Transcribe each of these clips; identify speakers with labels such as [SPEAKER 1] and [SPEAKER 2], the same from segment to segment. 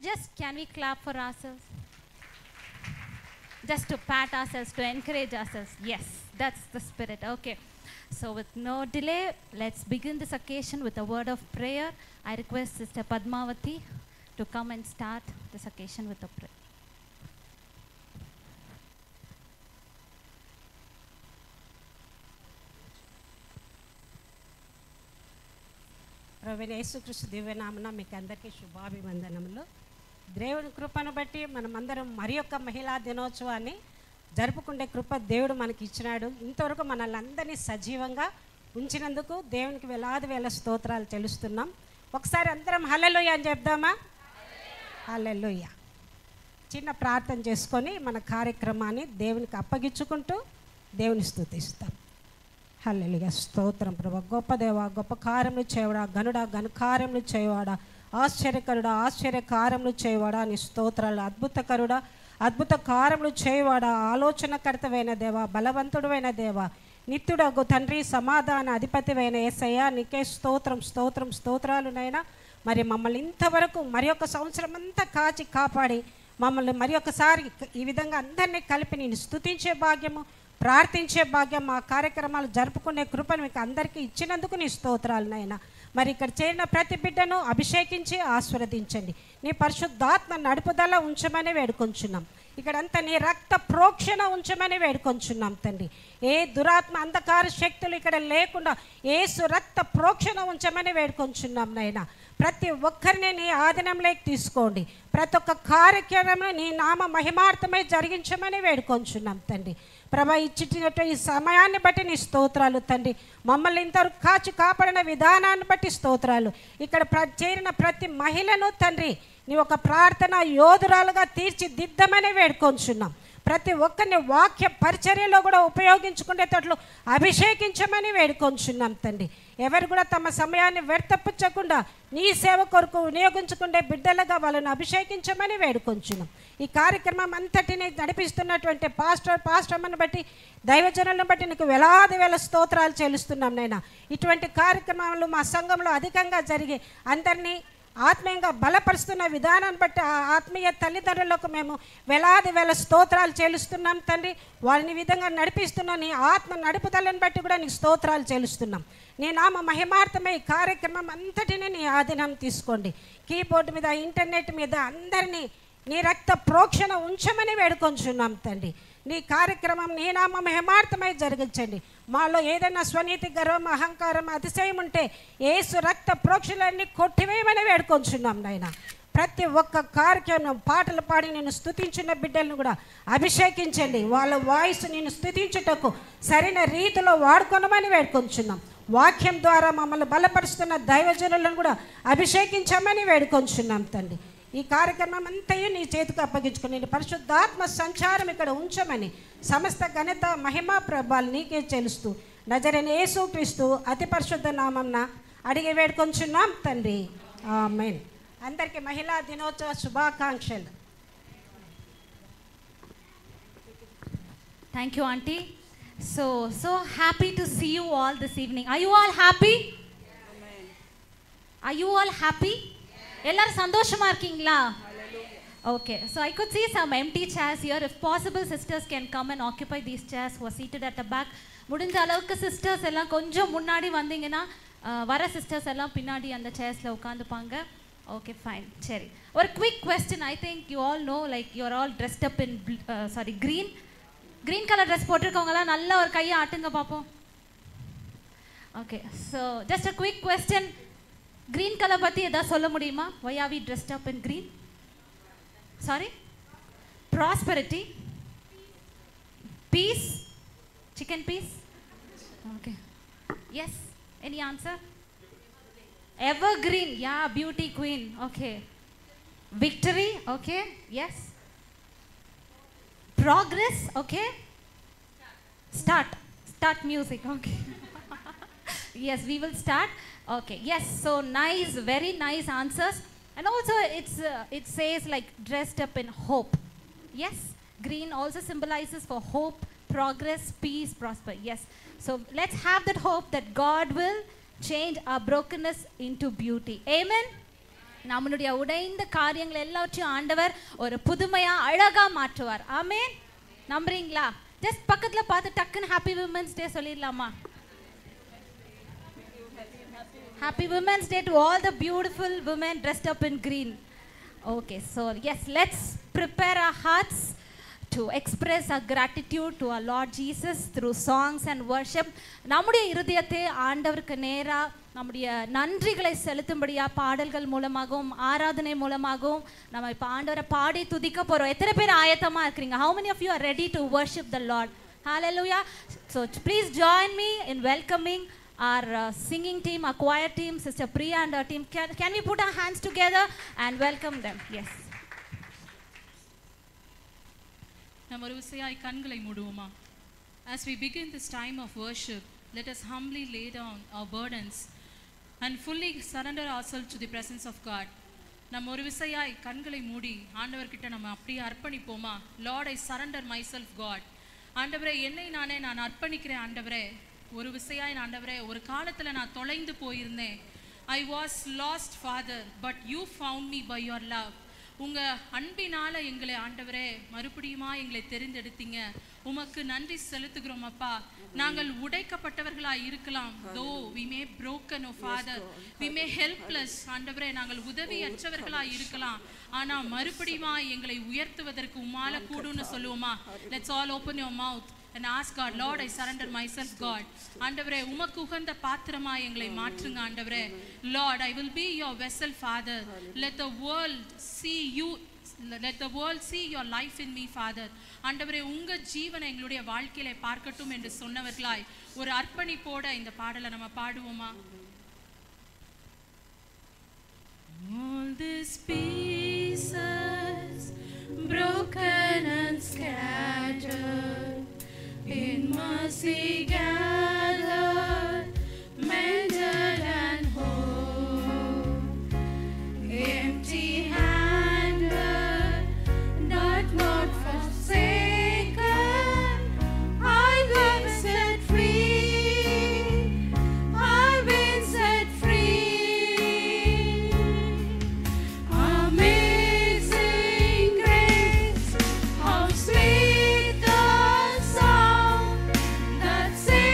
[SPEAKER 1] Just can we clap for ourselves? Just to pat ourselves, to encourage ourselves. Yes, that's the spirit. Okay. So with no delay, let's begin this occasion with a word of prayer. I request Sister Padmavati to come and start this occasion with a prayer.
[SPEAKER 2] ప్రభువైన యేసుక్రీస్తు దివ్యనామమున మీకు అందరికీ శుభాభివందనములు. దేవుని కృపను బట్టి మనమందరం మరి యొక్క మహిళా దినోత్సవాన్ని జరుపుకునే కృప దేవుడు మనకి ఇచ్చినాడు. ఇంతవరకు మనల్ని అందరినీ సజీవంగా ఉంచినందుకు దేవునికి వేల స్తోత్రాలు చెల్లిస్తున్నాం. ఒకసారి అందరం హల్లెలూయా అని చెప్దామా? హల్లెలూయా. చిన్న ప్రార్థన చేసుకొని మన కార్యక్రమాన్ని దేవునికి అప్పగించుకుంటూ దేవుని స్తుతిస్తాం. హల్లెలూయా. స్తోత్రం ప్రభు. గొప్ప దేవ, గొప్ప కార్యములు చేయవాడా, గనుడా, ఘనకార్యములు చేయవాడా, ఆశ్చర్యకరుడా, ఆశ్చర్యకార్యములు చేయవాడా, నీ స్తోత్రాలు. అద్భుతకరుడా, అద్భుత కార్యములు చేయవాడా, ఆలోచనకర్తవైన దేవ, బలవంతుడైన దేవ, నిత్యుడగు తండ్రి, సమాధాన అధిపతివైన యేసయ్య, నీకే స్తోత్రం స్తోత్రం స్తోత్రాలునైనా. మరి మమ్మల్ని ఇంతవరకు మరి ఒక సంవత్సరం అంతా కాచి కాపాడి మమ్మల్ని మరి ఒకసారి ఈ విధంగా అందరినీ కలిపి నేను స్తుతించే భాగ్యము, ప్రార్థించే భాగ్యం, మా కార్యక్రమాలు జరుపుకునే కృపను మీకు అందరికీ ఇచ్చినందుకు నీ స్తోత్రాలనైనా. మరి ఇక్కడ చేరిన ప్రతి బిడ్డను అభిషేకించి ఆశీర్వదించండి. నీ పరిశుద్ధాత్మ నడుపుదల ఉంచమని వేడుకొంచున్నాం. ఇక్కడంతా నీ రక్త ప్రోక్షణ ఉంచమని వేడుకొంచున్నాం తండ్రి. ఏ దురాత్మ అంధకార శక్తులు ఇక్కడ లేకుండా యేసు రక్త ప్రోక్షణ ఉంచమని వేడుకొంచున్నాం నైనా. ప్రతి ఒక్కరిని నీ ఆధీనంలోకి తీసుకోండి. ప్రతి ఒక్క కార్యక్రమం నీ నామ మహిమార్థమై జరిగించమని వేడుకొంచున్నాం తండ్రి. ప్రభా, ఇచ్చినట్టు ఈ సమయాన్ని బట్టి నీ స్తోత్రాలు తండ్రి. మమ్మల్ని ఇంతవరకు కాచి కాపాడిన విధానాన్ని బట్టి స్తోత్రాలు. ఇక్కడ చేరిన ప్రతి మహిళను తండ్రి నీ ఒక ప్రార్థన యోధురాలుగా తీర్చిదిద్దమని వేడుకొంచున్నాం. ప్రతి ఒక్కరిని వాక్య పరిచర్యలో కూడా ఉపయోగించుకునేటట్లు అభిషేకించమని వేడుకొంచున్నాం తండ్రి. ఎవరు కూడా తమ సమయాన్ని వ్యర్థపుచ్చకుండా నీ సేవ కొరకు వినియోగించుకునే బిడ్డలుగా వాళ్ళని అభిషేకించమని వేడుకొంచున్నాం. ఈ కార్యక్రమం అంతటిని నడిపిస్తున్నటువంటి పాస్టర్ని బట్టి, దైవజనులను బట్టి నీకు వేల స్తోత్రాలు చెల్లిస్తున్నాం నైనా. ఇటువంటి కార్యక్రమాలు మా సంఘంలో అధికంగా జరిగి అందరినీ ఆత్మీయంగా బలపరుస్తున్న విధానాన్ని బట్టి ఆ ఆత్మీయ తల్లిదండ్రులకు మేము వేల స్తోత్రాలు చెల్లిస్తున్నాం తండ్రి. వారిని విధంగా నడిపిస్తున్న నీ ఆత్మ నడుపుదలని బట్టి కూడా నీకు స్తోత్రాలు చెల్లిస్తున్నాం. నీ నామ మహిమార్థమై ఈ కార్యక్రమం అంతటినీ నీ ఆధీనం తీసుకోండి. కీబోర్డు మీద, ఇంటర్నెట్ మీద అందరినీ నీ రక్త ప్రోక్షణ ఉంచమని వేడుకొంచున్నాం తండ్రి. నీ కార్యక్రమం నీ నామ మహిమార్థమై జరిగించండి. మాలో ఏదైనా స్వనీతి, గర్వం, అహంకారం, అతిశయం ఉంటే యేసు రక్త ప్రోక్షణలన్నీ కొట్టివేయమని వేడుకొంచున్నాం నాయన. ప్రతి ఒక్క కార్యక్రమం పాటలు పాడి నేను స్తుతించిన బిడ్డలను కూడా అభిషేకించండి. వాళ్ళ వాయిస్ నేను స్తుతించుటకు సరైన రీతిలో వాడుకొనమని వేడుకొంచున్నాం. వాక్యం ద్వారా మమ్మల్ని బలపరుస్తున్న దైవజనులను కూడా అభిషేకించమని వేడుకొంచున్నాం తండ్రి. ఈ కార్యక్రమం అంతయు నీ చేతికి అప్పగించుకుని నీ పరిశుద్ధాత్మ సంచారం ఇక్కడ ఉంచమని సమస్త ఘనత, మహిమ, ప్రభావాలు నీకే చెల్లిస్తూ నజరైన యేసుక్రీస్తు అతి పరిశుద్ధ నామంన అడిగి వేడుకొంచున్నాం తండ్రి. ఆమేన్. అందరికీ మహిళా దినోత్సవ శుభాకాంక్షలు.
[SPEAKER 1] Thank you, Auntie. So happy to see you all this evening. Are you all happy? Amen. Are you all happy? எல்லாரும் சந்தோஷமா இருக்கீங்களா? Okay, so I could see some empty chairs here. If possible, sisters can come and occupy these chairs who are seated at the back. முடிஞ்ச அளவுக்கு sisters எல்லாம் கொஞ்சம் முன்னாடி வந்தீங்கன்னா வர sisters எல்லாம் பின்னாடி அந்த chairsல உட்கார்ந்துப்பாங்க. Okay, fine. சரி, ஒரு quick question. I think you all know, like you are all dressed up in green color dress போட்டுருக்கவங்கலாம் நல்ல ஒரு கையை ஆட்டுங்க பாப்போம். Okay, so just a quick question. Green color பத்தி ஏதாவது சொல்ல முடியுமா? Why are we dressed up in green? Sorry? Prosperity? Peace? Chicken peace? Okay. Yes. Any answer? Evergreen. Yeah, beauty queen. Okay. Victory? Okay. Yes. Progress? Okay. Start music. Okay. Yes, we will start. Okay, yes, so nice, very nice answers. And also it says like dressed up in hope. Yes, green also symbolizes for hope, progress, peace, prosper. Yes, so let's have that hope that God will change our brokenness into beauty. Amen. நம்மளுடைய உடைந்த காரியங்கள் எல்லாவற்றையும் ஆண்டவர் ஒரு புதுமையா அழகா மாற்றுவார். ஆமென். நம்புறீங்களா? ஜஸ்ட் பக்கத்துல பார்த்து டக்குன்னு ஹாப்பி விமென்ஸ் டே சொல்லிடலாமா? Happy Women's Day to all the beautiful women dressed up in green. Okay, so yes, let's prepare our hearts to express our gratitude to our Lord Jesus through songs and worship. நம்முடைய இருதயத்தை ஆண்டவருக்கு நேரா நம்முடைய நன்றிகளை செலுத்தும்படியா பாடல்கள் மூலமாகவும் ஆராதனை மூலமாகவும் நம்ம இப்போ ஆண்டவரை பாடி துதிக்க போறோம். எத்தனை பேர் ஆயத்தமா இருக்கிறீங்க? How many of you are ready to worship the Lord? Hallelujah. So please join me in welcoming our singing team, our choir team, Sister Priya and her team. Can we put our hands together and welcome them? Yes.
[SPEAKER 3] நாம் ஒரு விசையாய் கண்களை மூடுவோமா? As we begin this time of worship, let us humbly lay down our burdens and fully surrender ourselves to the presence of God. நம்ம ஒரு விசையாய் கண்களை மூடி ஆண்டவர்கிட்ட நம்ம அப்படியே அர்ப்பணிப்போமா? Lord, I surrender myself, God. ஆண்டவரே, என்னை நான் அர்ப்பணிக்கிறேன். ஆண்டவரே, ஒரு விசையாய் ஆண்டவரே, ஒரு காலத்துல நான் தொலைந்து போயிருந்தேன். I was lost, Father, but you found me by your love. உங்க அன்பினால எங்களை ஆண்டவரே மறுபடியுமா எங்களை தெரிந்தெடுத்தீங்க. உமக்கு நன்றி செலுத்துகிறோம் அப்பா. நாங்கள் உடைக்கப்பட்டவர்களாய் இருக்கலாம். though we may broken, oh Father, we may helpless, ஆண்டவரே நாங்கள் உதவியற்றவர்களாய் இருக்கலாம். ஆனா மறுபடியுமா எங்களை உயர்த்துவதற்கு உம்மால கூடும்னு சொல்லுவோமா? Let's all open your mouth and ask God, Lord, I surrender myself, God. ஆண்டவரே, உமக்கு உகந்த பாத்திரமா எங்களை மாற்றுங்க ஆண்டவரே. Lord, I will be your vessel, Father. Let the world see you, let the world see your life in me, Father. ஆண்டவரே, உங்க ஜீவனை எங்களுடைய வாழ்க்கையில பார்க்கட்டும் என்று சொன்னவர்களாய் ஒரு அர்ப்பணிப்போட இந்த பாடலை நம்ம பாடுவோமா? All these pieces broken and scattered, in mercy gathered, mended and whole, empty-handed, but not forsaken. I've been set free. I've been set free. Amazing grace, how sweet the sound that saved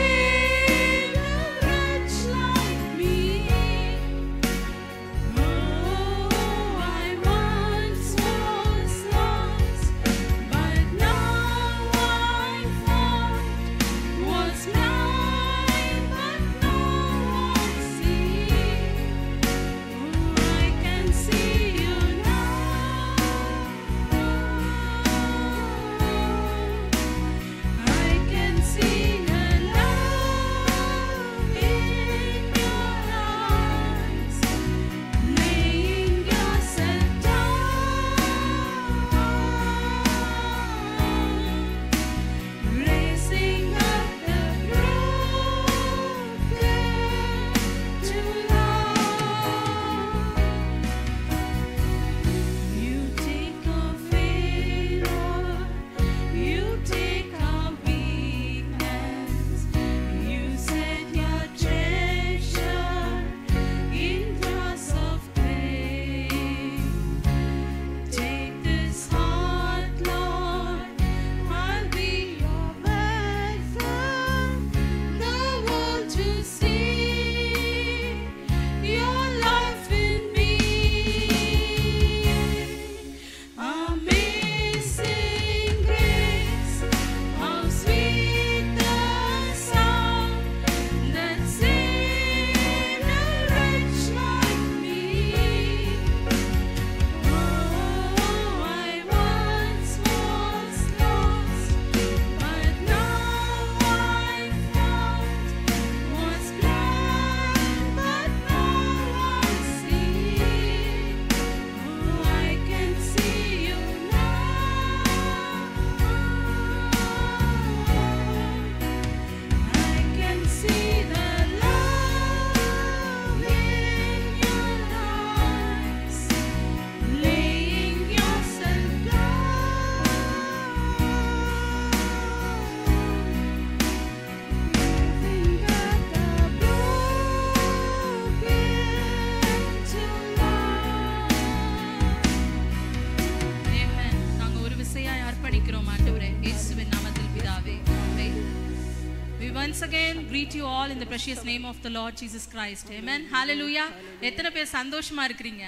[SPEAKER 3] once again greet you all in the precious name of the Lord Jesus Christ. Amen. Hallelujah. எத்தனை பேர் சந்தோஷமா இருக்கீங்க?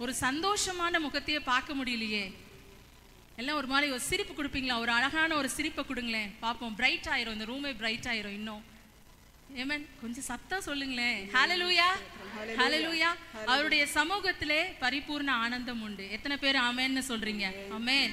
[SPEAKER 3] ஒரு சந்தோஷமான முகத்தையே பார்க்க முடியலையே. எல்லாம் ஒரு மாதிரி ஒரு சிரிப்பு கொடுப்பீங்களா? ஒரு அழகான ஒரு சிரிப்பை கொடுங்களேன் பாப்போம். பிரைட் ஆயிரும், இந்த ரூமே பிரைட் ஆயிரும் இன்னும். ஆமென். கொஞ்சம் சத்தம் சொல்லுங்களேன். ஹalleluya. ஹalleluya. அவருடைய சமூகத்திலே பரிபூர்ண ஆனந்தம் உண்டு. எத்தனை பேர் ஆமென்னு சொல்றீங்க? ஆமென்.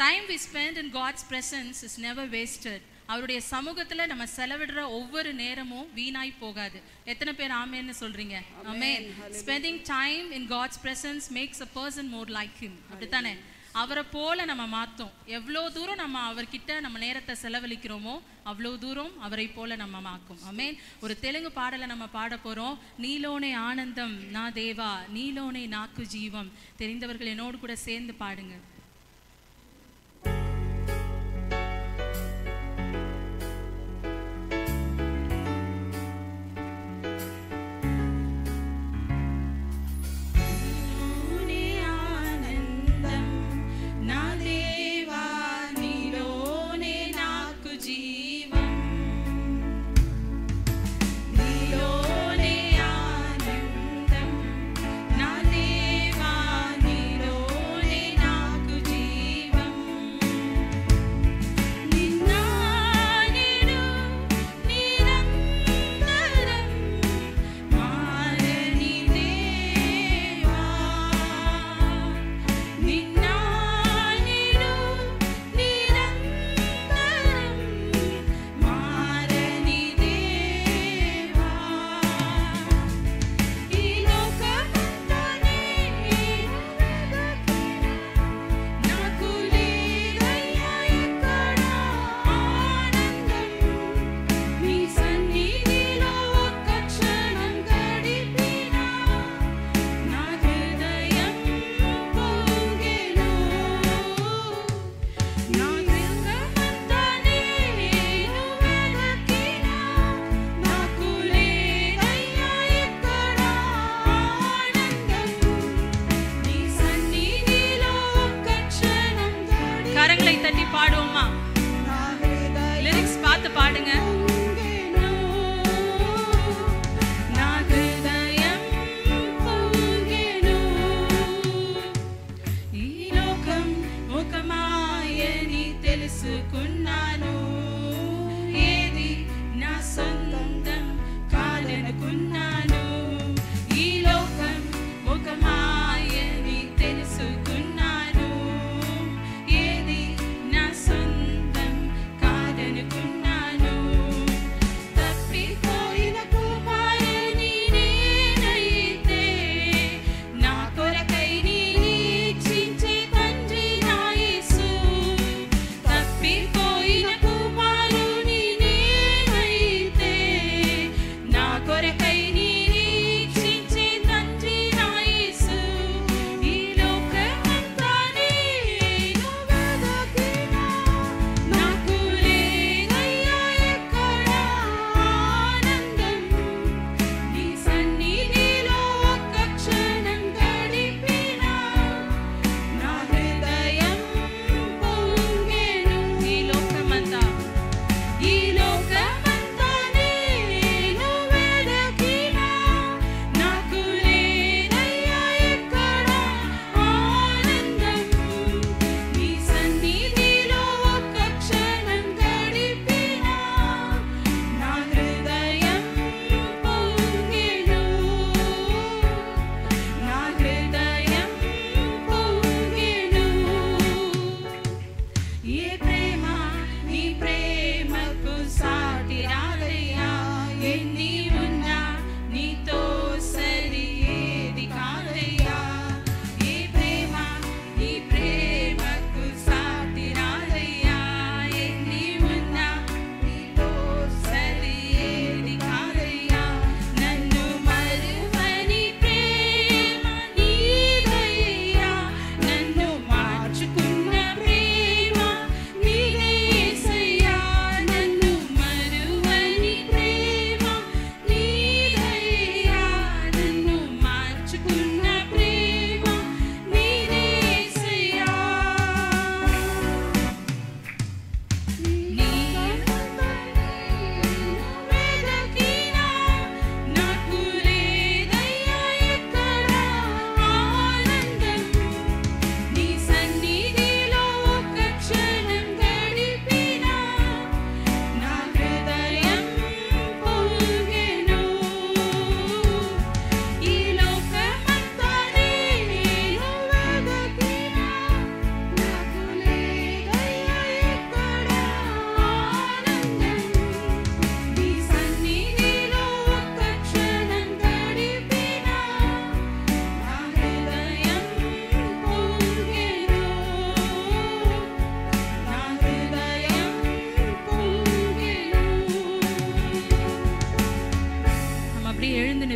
[SPEAKER 3] Time we spend in God's presence is never wasted. அவருடைய சமூகத்துல நம்ம செலவிடுற ஒவ்வொரு நேரமும் வீணாய் போகாது. எத்தனை பேர் ஆமென்னு சொல்றீங்க? ஆமென். Spending time in God's presence makes a person more like him. அப்படிதானே? அவரை போல நம்ம மாத்தோம். எவ்வளோ தூரம் நம்ம அவர்கிட்ட நம்ம நேரத்தை செலவழிக்கிறோமோ அவ்வளோ தூரம் அவரை போல நம்ம மாக்கும். ஆமென். ஒரு தெலுங்கு பாடலை நம்ம பாட போறோம். நீலோனே ஆனந்தம் நா தேவா, நீலோனே நாக்கு ஜீவம். தெரிந்தவர்கள் என்னோடு கூட சேர்ந்து பாடுங்க.
[SPEAKER 4] Naku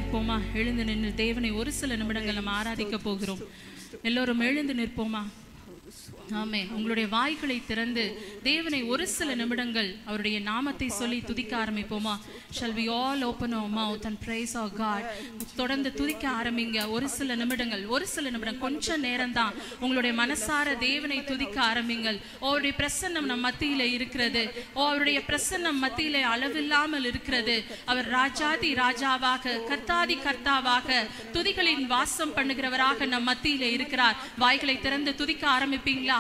[SPEAKER 3] நிற்போமா? எழுந்து நின்று தேவனை ஒரு சில நிமிடங்கள் நம்ம ஆராதிக்க போகிறோம். எல்லோரும் எழுந்து நிற்போமா? ஆமென். உங்களுடைய வாய்களை திறந்து தேவனை ஒரு சில நிமிடங்கள் அவருடைய நாமத்தை சொல்லி துதிக்க ஆரம்பிப்போமா? Shall we all open our mouth and praise our God? தொடர்ந்து துதிக்க ஆரம்பிங்க. ஒரு சில நிமிடம், கொஞ்ச நேரம் தான். உங்களுடைய மனசார தேவனை துதிக்க ஆரம்பிங்கள். அவருடைய பிரசன்னம் நம் மத்தியிலே இருக்கிறது. அவருடைய பிரசன்னம் மத்தியிலே அளவில்லாமல் இருக்கிறது. அவர் ராஜாதி ராஜாவாக, கர்த்தாதி கர்த்தாவாக, துதிகளின் வாசம் பண்ணுகிறவராக நம் மத்தியிலே இருக்கிறார். வாய்களை திறந்து துதிக்க ஆரம்பிப்பீங்களா?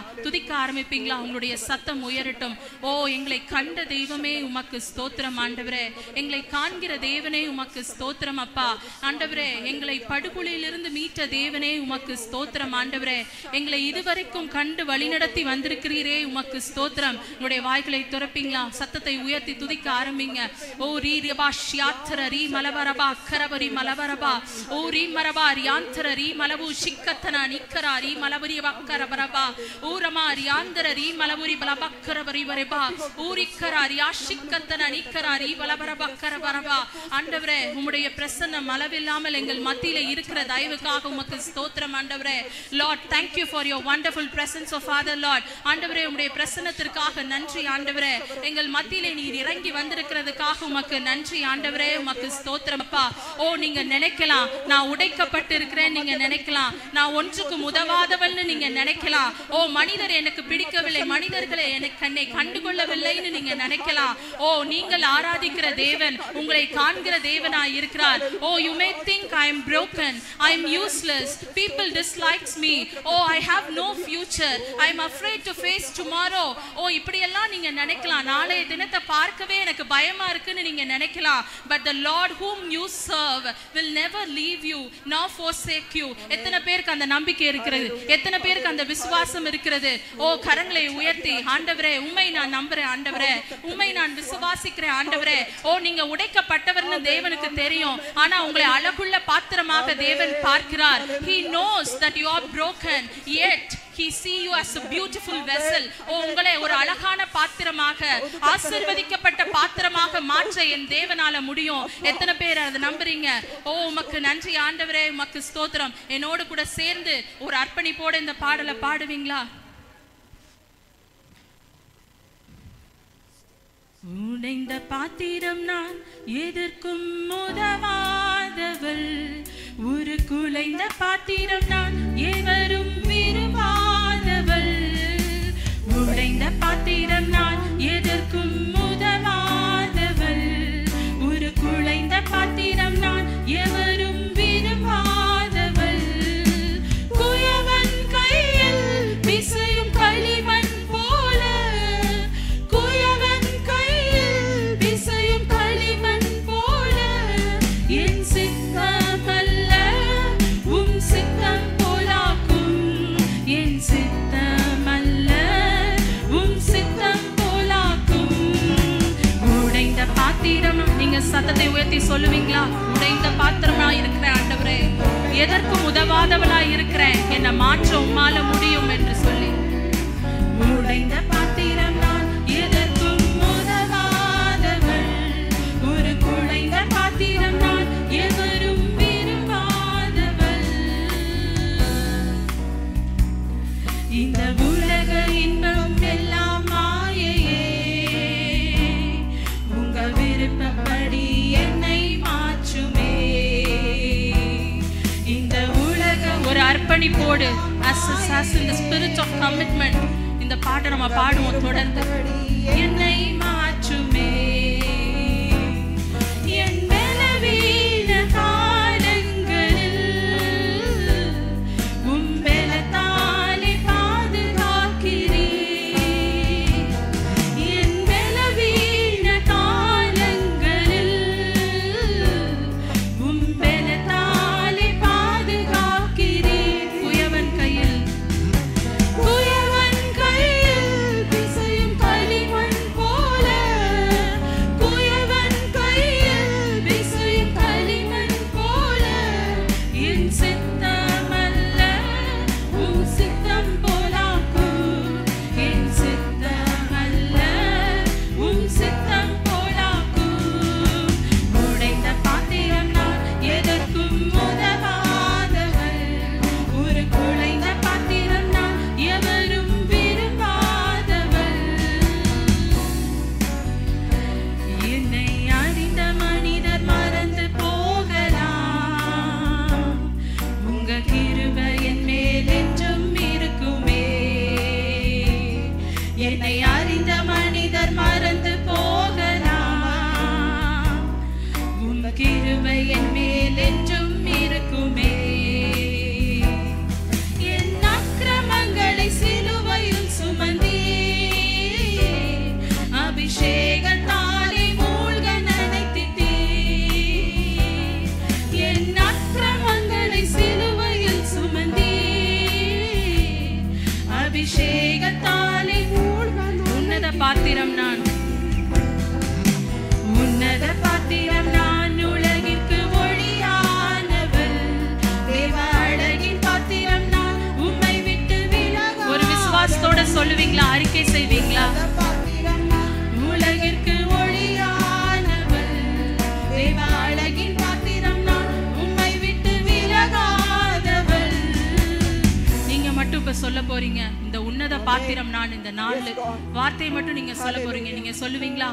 [SPEAKER 3] உங்களுடைய சத்தம் உயரட்டும். ஓ, எங்களை கண்ட தெய்வமே உமக்கு ஸ்தோத்திரம் ஆண்டவரே. எங்களை காண்கிற தேவனே உமக்கு ஸ்தோத்திரம் அப்பா. ஆண்டவரே, எங்களை படுகொலியிலிருந்து மீட்ட தேவனே உமக்கு ஸ்தோத்திரம் ஆண்டவரே. எங்களை இதுவரைக்கும் கண்டு வழிநடத்தி வந்திருக்கிறீரே உமக்கு ஸ்தோத்திரம். உங்களுடைய வாய்களை துறப்பீங்களா? சத்தத்தை உயர்த்தி துதிக்க ஆரம்பிங்க. ஓ ரீ ரபா ஷியாத்தர ரீ மலவரபா கரபரி மலவரபா ஓ ரீ மரபா ரியாந்தர ரீ மலவு சிக்கத்தன நிக்கரா ரீ மலவரி பக்கரபரபா ஊரமா ரியாந்தர ரீ மலவுரி பலபக்கரபரி வரபா ஊரிக்கரா ரியாஷிக்கத்தன நிக்கரா ரீ பலபரபக்கரபரபா. ஆண்டவரே, உம்முடைய பிரசன்னம் அளவில்லாமல் எங்கள் மத்தியிலே இருக்கிற தயவுக்காக உமக்கு ஸ்தோத்திரம் ஆண்டவரே. Lord, thank you for your wonderful presence of Father Lord. ஆண்டவரே, உம்முடைய பிரசன்னத்திற்காக நன்றி ஆண்டவரே. எங்கள் மத்தியிலே நீர் இறங்கி வந்திருக்கிறதுக்காக உமக்கு நன்றி ஆண்டவரே. உமக்கு ஸ்தோத்திரம் அப்பா. ஓ, நீங்க நினைக்கலாம் நான் உடைக்கப்பட்டு இருக்கிறேன், நீங்க நினைக்கலாம் நான் ஒன்றுக்கு உதவாதவள்னு நீங்க நினைக்கலாம். ஓ, மனிதர் எனக்கு பிடிக்கவில்லை, மனிதர்களை என்னை கண்டுகொள்ளவில்லைன்னு நீங்க நினைக்கலாம். ஓ, நீங்கள் ஆராதிக்கிற தேவன் உங்களை காண்கிற தேவனாய் இருக்கிறார். ஓ, you may think I am broken, I am useless, people dislikes me, oh I have no future, I am afraid to face tomorrow. ஓ, இப்படியெல்லாம் நீங்க நினைக்கலாம். நாளைய தினத்தை பார்க்கவே எனக்கு பயமா இருக்குன்னு நீங்க நினைக்கலாம். But the Lord whom you serve will never leave you nor forsake you. எத்தனை பேருக்கு அந்த நம்பிக்கை இருக்கிறது? எத்தனை பேருக்கு அந்த விசுவாசம் இருக்கிறது? ஓ, கரங்களை உயர்த்தி ஆண்டவரே, உம்மை நான் நம்புறேன் ஆண்டவரே, உம்மை நான் விசுவாசிக்கிறேன் ஆண்டவரே. ஓ, நீங்க உடைக்கப்பட்டவர்னு தேவனுக்கு தெரியும். ஆனா உங்களை அழகுள்ள பாத்திரமாக தேவன் பார்க்கிறார். He knows that you are broken, yet He see you as a beautiful vessel. ஓ, உங்களை ஒரு அழகான பாத்திரமாக, ஆசீர்வதிக்கப்பட்ட பாத்திரமாக மாற்ற என் தேவனால முடியும். எத்தனை பேர் அதை நம்புறீங்க? ஓ, உமக்கு நன்றி ஆண்டவரே, உமக்கு ஸ்தோத்திரம். என்னோடு கூட சேர்ந்து ஒரு அர்ப்பணிப்போட இந்த பாடலை பாடுவீங்களா? உடைந்த பாத்திரம் நான், எதற்கும் உதவாதவள். ஒரு குலைந்த பாத்திரம் நான், எவரும் விரும்பாதவள். உடைந்த பாத்திரம் நான், எதற்கும் உதவாதவள். ஒரு குலைந்த பாத்திரம் நான், எவரும் விரும்பாதவள். குயவன் கையில் பிசையும் களிமண் போல, குயவன் கையில் பிசையும் களிமண் போல, என் சித்தம் அல்ல உம் சித்தம் போலாக்கும். என் சித்தம் அல்ல உம் சித்தம் போலாக்கும். உடைந்த பாத்திரம், நீங்க சத்தத்தை உயர்த்தி சொல்லுவீங்களா? உடைந்த பாத்திரமா இருக்கிறேன் ஆண்டவரே, எதற்கும் உதவாதவளா இருக்கிறேன், என்னை மாற்ற உம்மால முடியும் என்று சொல்லி. உடைந்த பாத்திரம் நான், எதற்கும் உதவாதவள். ஒரு குலைந்த பாத்திரம் நான், எவரும் விரும்பாதவள். இந்த உலக இன்பம் எல்லாம் மாயையே, உங்க விருப்பப்படி என்னை மாற்றுமே. இந்த உலக ஒரு அர்ப்பணிப்போடு, as in the spirit of commitment, இந்த பாட்டை நம்ம பாடுவோம் தொடர்ந்து. என்னை மாற்றுமே. என் பலவீன காலங்களில் உம் பலத்தாலே பாதுகாக்கிறீர். என் பலவீன காலங்களில் உம் பலத்தாலே பாதுகாக்கிறீர். குயவன் கையில், குயவன் கையில் பிசையும் களிமண் போல, கிருபை என் மேல் என்றும் இருக்குமே. என் அக்கிரமங்களை சிலுவையில் சுமந்தே அபிஷேகத்தாலே மூழ்க நனைத்திட்டே. என் அக்கிரமங்களை சிலுவையில் சுமந்தே அபிஷேகத்தாலே மூழ்க. உன்னத பாத்திரம் நான், உன்னத பாத்திரம் நான், உலகிற்கு ஒளியானவள். தேவ அழகின் பாத்திரம் நான், உம்மை விட்டு விலக. ஒரு விசுவாசத்தோட சொல்லுவீங்களா? அறிக்கை செய்வீங்களா? உலகிற்கு ஒளியானவள். தேவ அழகின் பாத்திரம் நான், உம்மை விட்டு விலகாதவள். நீங்க மட்டும் இப்ப சொல்ல போறீங்க, இந்த உன்னத பாத்திரம் நான். இந்த நாலு வார்த்தையை மட்டும் நீங்க சொல்ல போறீங்க. நீங்க சொல்லுவீங்களா?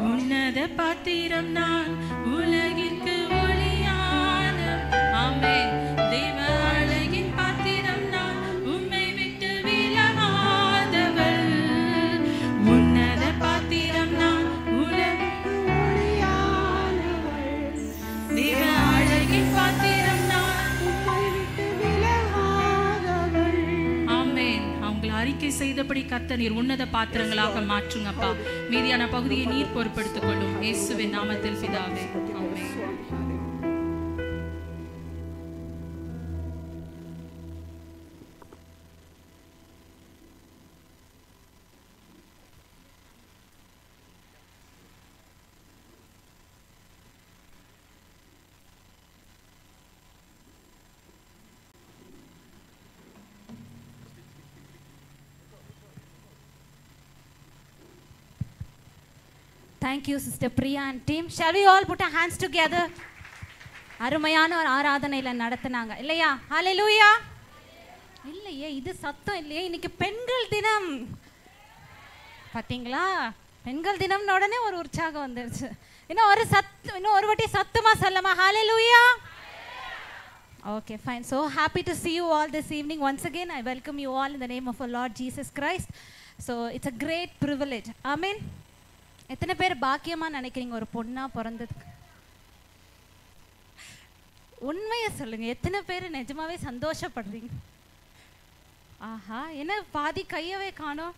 [SPEAKER 3] உன்னத பாத்திரம் நான், உலகிற்கு ஒளியான. ஆமென். தேவ அழகின் பாத்திரம் நான், உம்மை விட்டு விலகாதவள். உன்னத பாத்திரம் நான், உலகிற்கு ஒளியானவள். தேவ அழகின் பாத்திரம் நான், உம்மை விட்டு விலகாதவள். ஆமென். அவங்களை அறிக்கை செய்தபடி கர்த்தர் நீர் உன்னத பாத்திரங்களாக மாற்றுங்கப்பா. மீதியான பகுதியை நீர் பொறுப்படுத்திக் கொள்ளும். இயேசுவின் நாமத்தில் பிதாவே. ஆமென்.
[SPEAKER 1] Thank you, Sister Priya and team. Shall we all put our hands together? அருமையான ஒரு ஆராதனையில நடத்துனாங்க இல்லையா? ஹalleluya. இல்லையே, இது சத்தம் இல்லையே. இன்னைக்கு பெண்கள் தினம் பாத்தீங்களா? பெண்கள் தினம்னு உடனே ஒரு உற்சாகம் வந்துருச்சு. இன்னும் ஒரு வாட்டி சத்தமா சொல்லமா? ஹalleluya. Okay, fine. So happy to see you all this evening. Once again, I welcome you all in the name of our Lord Jesus Christ. So it's a great privilege. Amen. எத்தனை பேர் பாக்கியமா நினைக்கிறீங்க ஒரு பொண்ணா பிறந்ததுக்கு? உண்மையை சொல்லுங்க. எத்தனை பேர் நிஜமாவே சந்தோஷப்படுறீங்க? ஆஹா, என்ன பாதி கையவே காணோம்.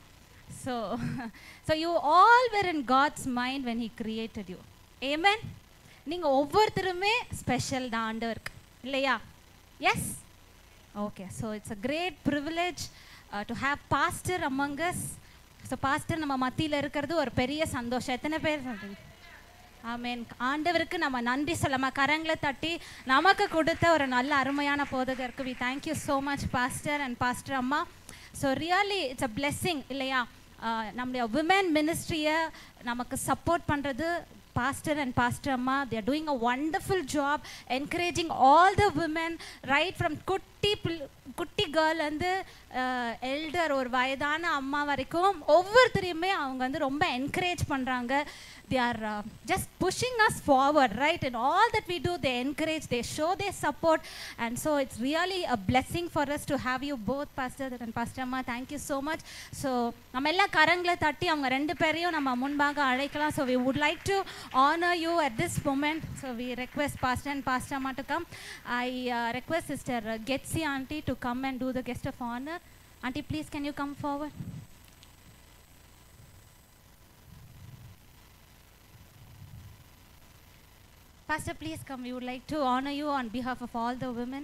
[SPEAKER 1] So you all were in God's mind when He created you. Amen. நீங்க ஒவ்வொருத்தருமே ஸ்பெஷல் தான் ஆண்டவருக்கு இல்லையா? Yes. Okay. So it's a great privilege to have pastor among us. So pastor நம்ம மத்தியில் இருக்கிறது ஒரு பெரிய சந்தோஷம். எத்தனை பேர் சொல்றீங்க? ஆமென். ஆண்டவருக்கு நம்ம நன்றி சொல்லமா? கரங்களை தட்டி நமக்கு கொடுத்த ஒரு நல்ல அருமையான போதகருக்கு we thank you so much pastor and pastor அம்மா. So really it's a blessing இல்லையா? நம்முடைய விமன் மினிஸ்ட்ரியை நமக்கு சப்போர்ட் பண்ணுறது pastor and pastor amma. They are doing a wonderful job encouraging all the women right from குட்டி girl வந்து elder ஒரு வயதான அம்மா வரைக்கும் ஒவ்வொருத்தரையுமே அவங்க வந்து ரொம்ப என்கரேஜ் பண்ணுறாங்க. They are just pushing us forward, right? In all that we do, they encourage, they show their support, and so it's really a blessing for us to have you both, Pastor and Pastor Amma. Thank you so much. So நம்ம எல்லாம் கரங்களை தட்டி அவங்க ரெண்டு பேரையும் நம்ம முன்பாக அழைக்கலாம். So we would like to honor you at this moment. So we request Pastor and Pastor Amma to come. I request Sister Getsi Auntie to come and do the guest of honor. Auntie, please can you come forward? Pastor, please come. We would like to honor you on behalf of all the women.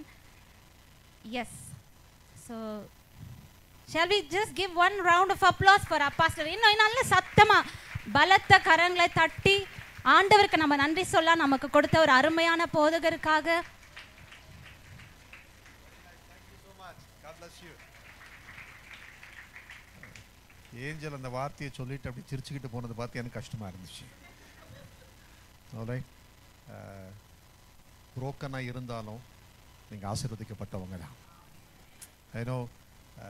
[SPEAKER 1] Yes. So, shall we just give one round of applause for our pastor? இன்னும் நல்ல சத்தமா பலத்த கரங்களை தட்டி ஆண்டவருக்கு நம்ம நன்றி சொல்ல நமக்கு கொடுத்த ஒரு அருமையான போதகருக்காக.
[SPEAKER 4] ஏஞ்சல் அந்த வார்த்தையை சொல்லிட்டு அப்படி சிரிச்சுக்கிட்டு போனதை பார்த்து எனக்கு கஷ்டமா இருந்துச்சு. புரோக்கனாக இருந்தாலும் நீங்கள் ஆசீர்வதிக்கப்பட்டவங்க தான். I know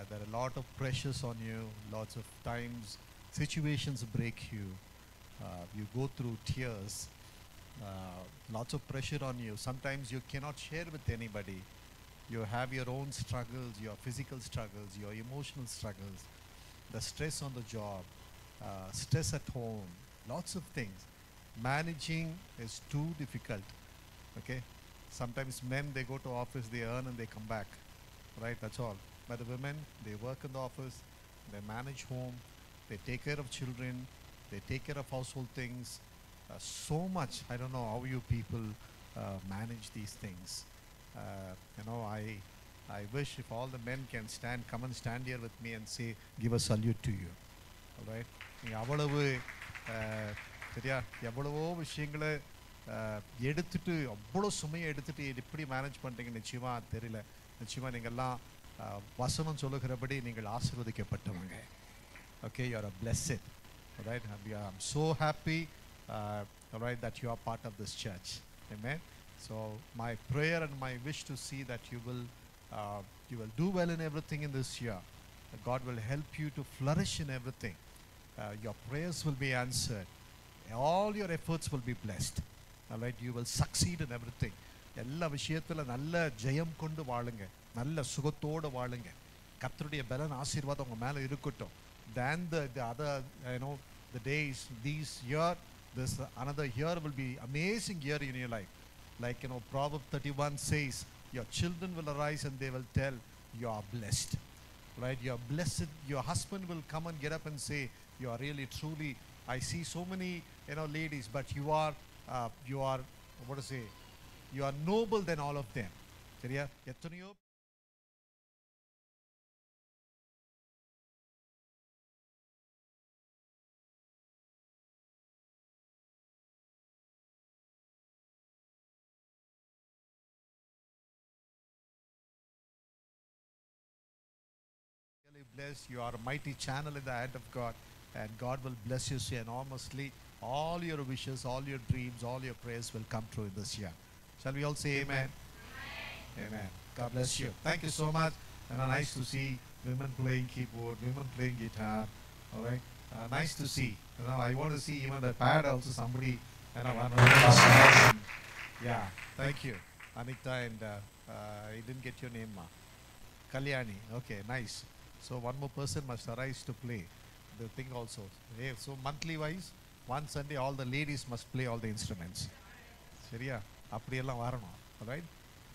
[SPEAKER 4] there are a lot of pressures on you, lots of times situations break you, you go through tears, lots of pressure on you. Sometimes you cannot share with anybody. You have your own struggles, your physical struggles, your emotional struggles, the stress on the job, stress at home, lots of things. Managing is too difficult. Okay? Sometimes men, they go to office, they earn and they come back. Right? That's all. But the women, they work in the office, they manage home, they take care of children, they take care of household things. So much. I don't know how you people manage these things. I wish if all the men can come and stand here with me and say, give a salute to you. All right? அவ்வளவு சரியா எவ்வளவோ விஷயங்களை எடுத்துட்டு அவ்வளோ சுமையை எடுத்துட்டு எப்படி manage பண்ணுறீங்க நிச்சயமாக தெரியல. நிச்சயமாக நீங்கள்லாம் வசனம் சொல்லுகிறபடி நீங்கள் ஆசீர்வதிக்கப்பட்டவங்க. Okay, you are a blessed. All right? I'm so happy all right, that you are part of this church. Amen. So my prayer and my wish to see that you will do well in everything in this year. God will help you to flourish in everything. Your prayers will be answered. All your efforts will be blessed. All right, you will succeed in everything. எல்லா விஷயத்துல நல்ல ஜெயம் கொண்டு வாழுங்க, நல்ல சுகத்தோடு வாழுங்க. கர்த்தருடைய பலன் ஆசீர்வாதம் உங்க மேல இருக்கட்டும். Then the other the days, this year, this another year will be amazing year in your life. Like Proverbs 31 says, your children will arise and they will tell you are blessed. Right? You are blessed. Your husband will come and get up and say, you are really truly, I see so many ladies, but you are what to say, you are noble than all of them. சரியா? எத்தனையோ blessed. You are a mighty channel in the hand of God, and God will bless you so enormously. All your wishes, all your dreams, all your prayers will come true in this year. Shall we all say amen? Amen. God bless you. Thank you so much. And nice to see women playing keyboard, women playing guitar. All right. Nice to see. I want to see even the pad also somebody. Yeah. Thank you, Anita, and I didn't get your name, ma. Kalyani. Okay. Nice. So one more person must arise to play the thing also. Hey, so monthly wise, one Sunday all the ladies must play all the instruments. சரியா? அப்படியெல்லாம் வரணும். All right?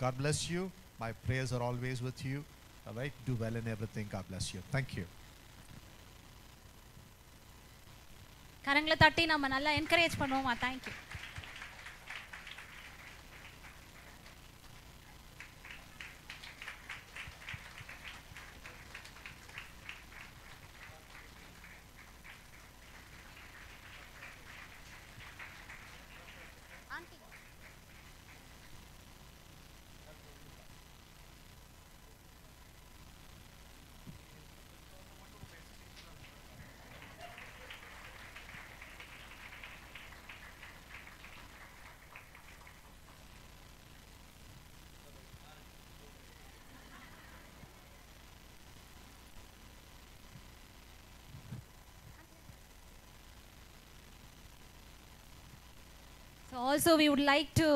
[SPEAKER 4] God bless you. My prayers are always with you. All right? Do well in everything. God bless you. Thank you.
[SPEAKER 1] கரங்களை தட்டி நம்ம நல்லா encourage பண்ணுவோமா? Thank you. So also we would like to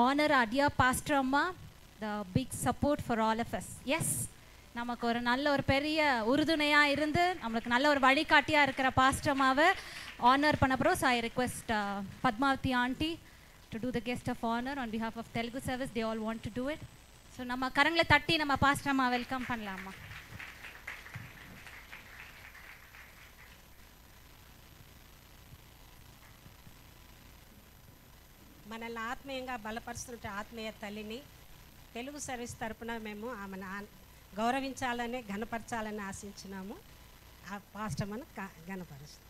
[SPEAKER 1] honor our dear Pastor Amma, the big support for all of us. Yes, நமக்கு ஒரு நல்ல ஒரு பெரிய உறுதுணையாக இருந்து நம்மளுக்கு நல்ல ஒரு வழிகாட்டியாக இருக்கிற பாஸ்டர் அம்மாவை ஆனர் பண்ண போகிறோம். So I request Padmavati aunty to do the guest of honor on behalf of Telugu service. They all want to do it. So நம்ம கரங்களை தட்டி நம்ம பாஸ்டர் அம்மா வெல்கம் பண்ணலாமா?
[SPEAKER 2] మనల్ని ఆత్మీయంగా బలపరుస్తున్న ఆత్మీయ తల్లిని తెలుగు సర్వీస్ తరపున మేము ఆమెను గౌరవించాలని ఘనపరచాలని ఆశించినాము. ఆ పాస్టర్ను ఘనపరుస్తాం.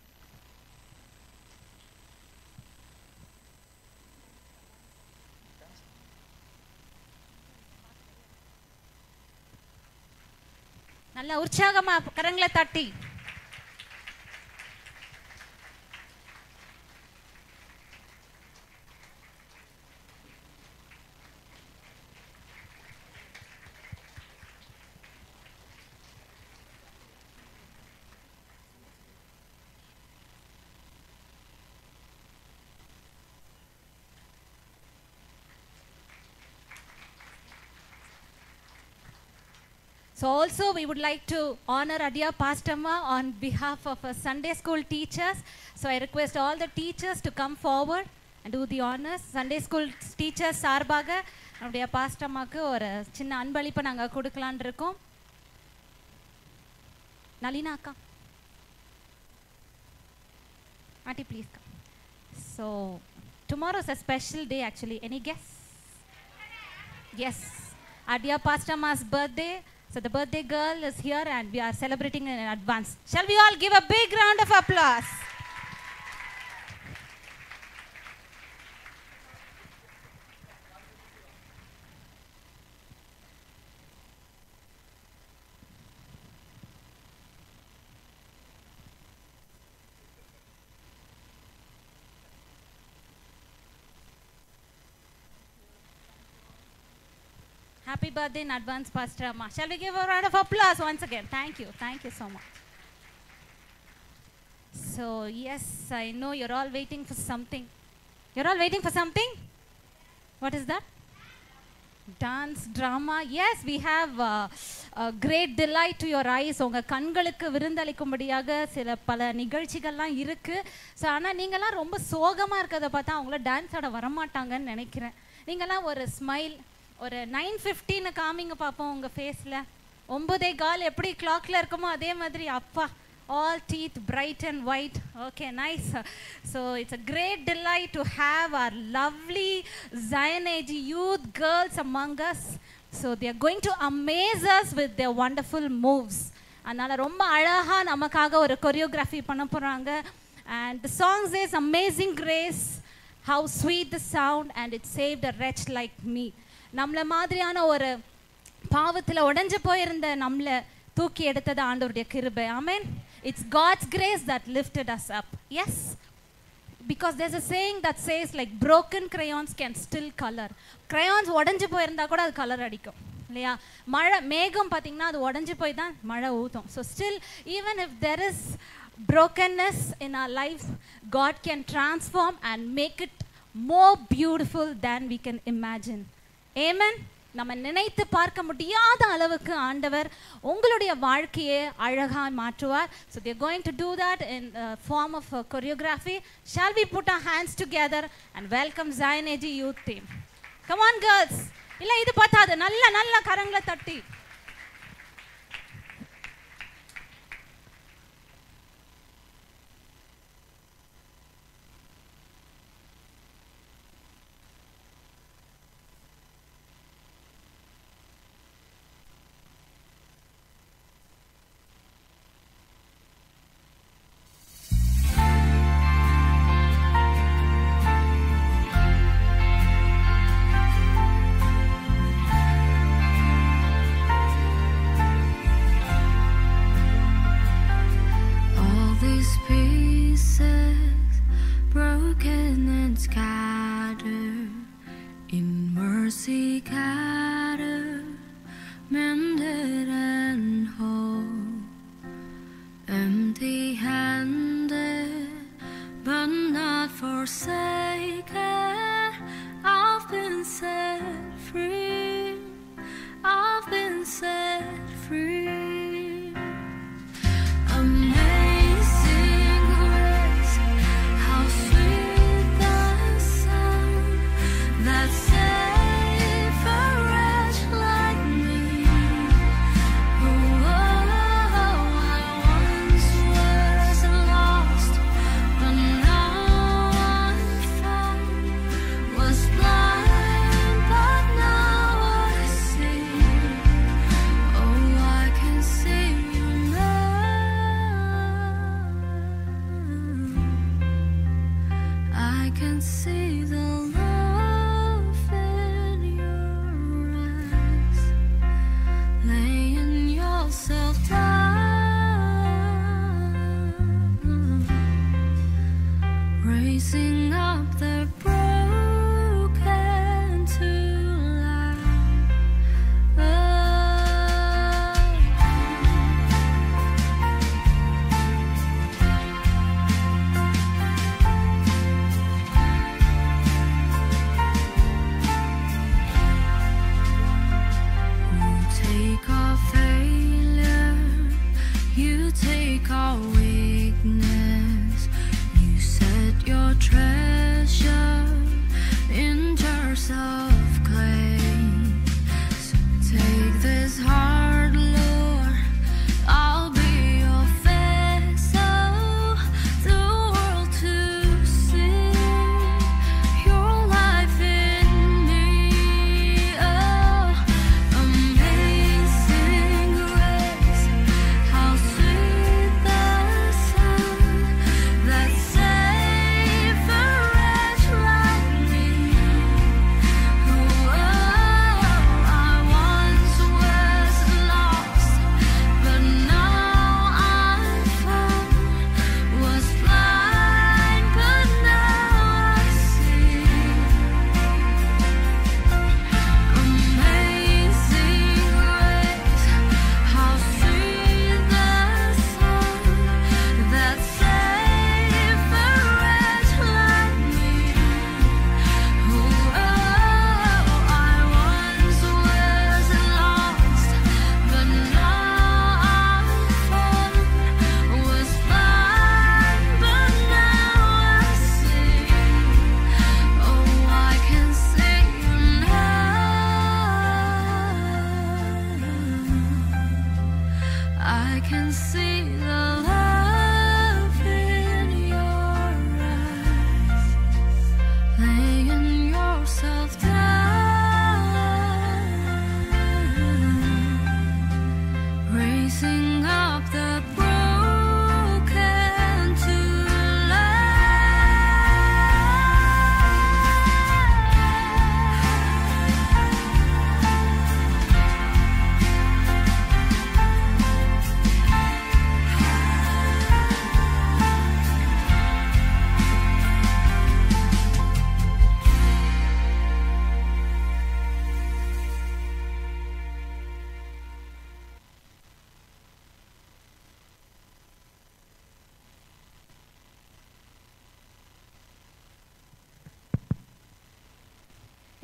[SPEAKER 1] நல்ல உற்சாகமா கரங்களை தட்டி So also we would like to honor our dear Pastor Amma on behalf of our Sunday school teachers. So I request all the teachers to come forward and do the honors. Sunday school teachers சார்பாக நம்முடைய பாஸ்டம்மாக்கு ஒரு சின்ன அன்பளிப்பை நாங்கள் கொடுக்கலான்னு இருக்கோம். நளினா அக்கா, aunty please come. So tomorrow is a special day actually. Any guess? Yes, our dear Pastor Ma's birthday. So the birthday girl is here and we are celebrating in advance. Shall we all give a big round of applause? Happy birthday in advance, Pastor Amma. Shall we give a round of applause once again? Thank you so much. So yes, I know you're all waiting for something. You're all waiting for something? What is that? Dance, drama. Yes, we have a great delight to your eyes. உங்க கண்களுக்கு விருந்தளிக்கும்படியாக சில பல நிகழ்ச்சிகள்லாம் இருக்கு. So ஆனால் நீங்கள்லாம் ரொம்ப சோகமாக இருக்கிறத பார்த்தா அவங்கள டான்ஸ் ஆட வரமாட்டாங்கன்னு நினைக்கிறேன். நீங்கள்லாம் ஒரு ஸ்மைல், ஒரு 9:15 காமிங்க பார்ப்போம் உங்கள் ஃபேஸில். 9:15 எப்படி கிளாக்ல இருக்குமோ அதே மாதிரி அப்பா, all teeth bright and white. Okay, nice. So it's a great delight to have our lovely Zion Age youth girls among us. So they are going to amaze us with their wonderful moves. அதனால் ரொம்ப அழகாக நமக்காக ஒரு choreography பண்ண போகிறாங்க. And the song says, Amazing Grace, how sweet the sound, and it saved a wretch like me. நம்மளை மாதிரியான ஒரு பாவத்தில் உடஞ்சு போயிருந்த நம்மளை தூக்கி எடுத்தது ஆண்டவருடைய கிருபை. ஆமென். It's God's grace that lifted us up. Yes, because there's a saying that says like broken crayons can still color. crayons உடஞ்சு போயிருந்தா கூட அது கலர் அடிக்கும் இல்லையா? மழை மேகம் பார்த்தீங்கன்னா அது உடஞ்சு போய் தான் மழை ஊற்றும். So still even if there is brokenness in our life, God can transform and make it more beautiful than we can imagine. Amen. நம்ம நினைத்து பார்க்க முடியாத அளவுக்கு ஆண்டவர் உங்களுடைய வாழ்க்கையை அழகாக மாற்றுவார். So they are going to do that in form of a choreography. Shall we put our hands together and welcome Zion Age youth team? Come on girls. இல்லை இது பார்த்தாது, நல்ல நல்ல கரங்களை தட்டி.
[SPEAKER 5] That saved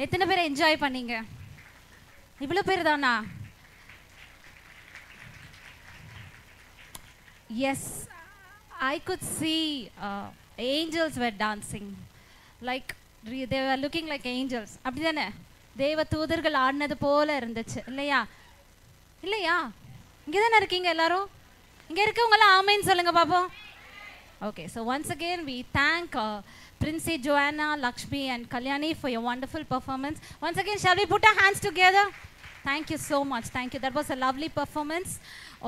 [SPEAKER 1] எத்தனை பேர் என்ஜாய் பண்ணீங்க? இவ்வளோ பேர் தானா? Yes, I could see angels were dancing. Like they were looking like angels. அப்படிதானே? தேவ தூதர்கள் ஆடினது போல இருந்துச்சு இல்லையா? இல்லையா? இங்கே தானே இருக்கீங்க எல்லாரும்? இங்கே இருக்கவங்களாம் ஆமேன்னு சொல்லுங்க பாப்போம். Okay, so once again we thank Princey Joanna, Lakshmi and Kalyani for your wonderful performance. Once again, shall we put our hands together? Thank you so much. Thank you. That was a lovely performance.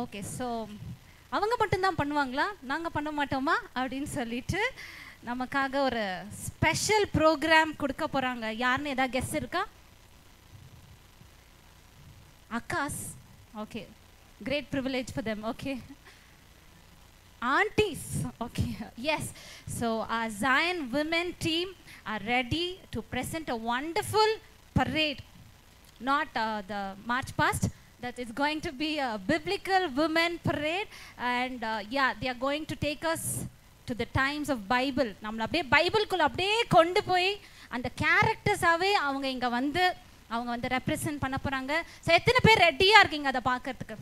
[SPEAKER 1] Okay, so அவங்க மட்டும்தான் பண்ணுவாங்களா, நாங்கள் பண்ண மாட்டோமா அப்படின்னு சொல்லிட்டு நமக்காக ஒரு ஸ்பெஷல் ப்ரோக்ராம் கொடுக்க போகிறாங்க. யாருன்னு ஏதாவது கெஸ் இருக்கா? அக்காஸ்? Okay, great privilege for them. Okay, aunties. Okay, yes. So our Zion women team are ready to present a wonderful parade. Not the march past, that is going to be a biblical women parade, and yeah, they are going to take us to the times of Bible. நம்மள அப்படியே பைபிள்குள்ள அப்படியே கொண்டு போய் அந்த கேரக்டர்ஸாவே அவங்க இங்க வந்து அவங்க வந்து ரெப்ரசன்ட் பண்ண போறாங்க. ஸோ எத்தனை பேர் ரெடியா இருக்கீங்க அதை பார்க்கறதுக்கு?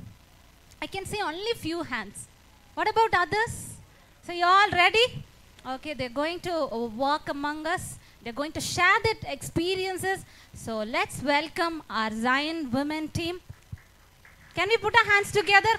[SPEAKER 1] I can see only few hands. What about others? So you all ready? Okay, they're going to walk among us. They're going to share their experiences. So let's welcome our Zion women team. Can we put our hands together?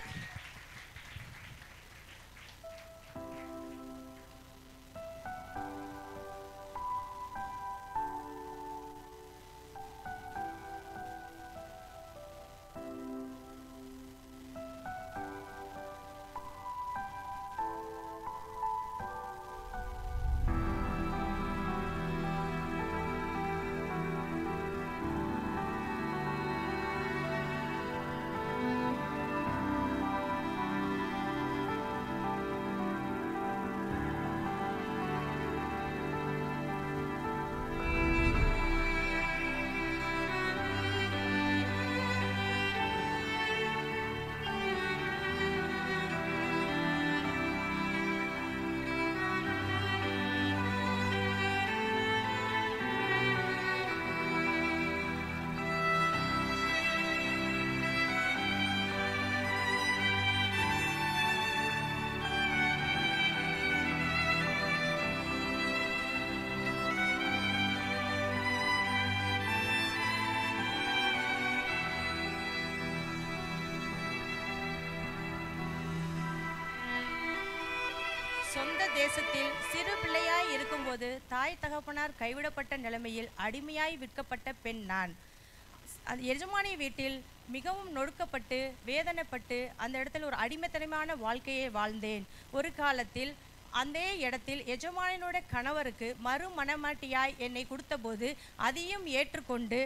[SPEAKER 5] சொந்த தேசத்தில் சிறு பிள்ளையாய் இருக்கும்போது தாய் தகப்பனார் கைவிடப்பட்ட நிலைமையில் அடிமையாய் விற்கப்பட்ட பெண் நான். அது எஜமானி வீட்டில் மிகவும் நொறுக்கப்பட்டு வேதனைப்பட்டு அந்த இடத்துல ஒரு அடிமைத்தனமான வாழ்க்கையை வாழ்ந்தேன். ஒரு காலத்தில் அந்த இடத்தில் எஜமானினோட கணவருக்கு மறுமணமாட்டியாய் என்னை கொடுத்தபோது அதையும் ஏற்றுக்கொண்டு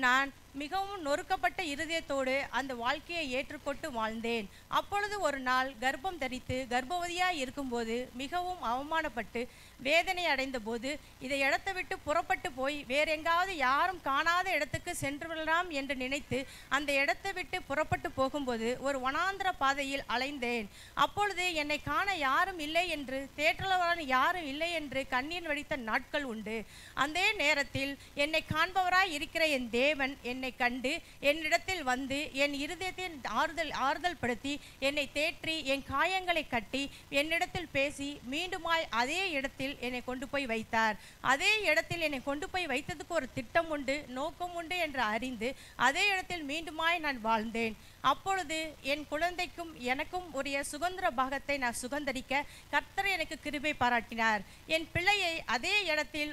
[SPEAKER 5] நான் மிகவும் நொறுக்கப்பட்ட இருதயத்தோடு அந்த வாழ்க்கையை ஏற்றுக்கொண்டு வாழ்ந்தேன். அப்பொழுது ஒரு நாள் கர்ப்பம் தரித்து கர்ப்பவதியாக இருக்கும்போது மிகவும் அவமானப்பட்டு வேதனை அடைந்த போது இதை இடத்தை விட்டு புறப்பட்டு போய் வேற எங்காவது யாரும் காணாத இடத்துக்கு சென்று விடலாம் என்று நினைத்து அந்த இடத்தை விட்டு புறப்பட்டு போகும்போது ஒரு வனாந்திர பாதையில் அலைந்தேன். அப்பொழுது என்னை காண யாரும் இல்லை என்று தேற்றலவரான யாரும் இல்லை என்று கண்ணீர் வடித்த நாட்கள் உண்டு. அந்த நேரத்தில் என்னை காண்பவராய் இருக்கிற என் தேவன் என்னை கண்டு என்னிடத்தில் வந்து என் இருதயத்தை ஆறுதல் படுத்தி என்னை தேற்றி என் காயங்களை கட்டி என்னிடத்தில் பேசி மீண்டுமாய் அதே இடத்தில் என்னை கொண்டு போய் வைத்தார். அதே இடத்தில் என்னை கொண்டு போய் வைத்ததுக்கு ஒரு திட்டம் உண்டு, நோக்கம் உண்டு என்று அறிந்து அதே இடத்தில் மீண்டுமாய் நான் வாழ்ந்தேன். அப்பொழுது என் குழந்தைக்கும் எனக்கும் உரிய சுதந்திர பாகத்தை நான் சுதந்திரிக்க கர்த்தர் எனக்கு கிருபை பாராட்டினார். என் பிள்ளையை அதே இடத்தில்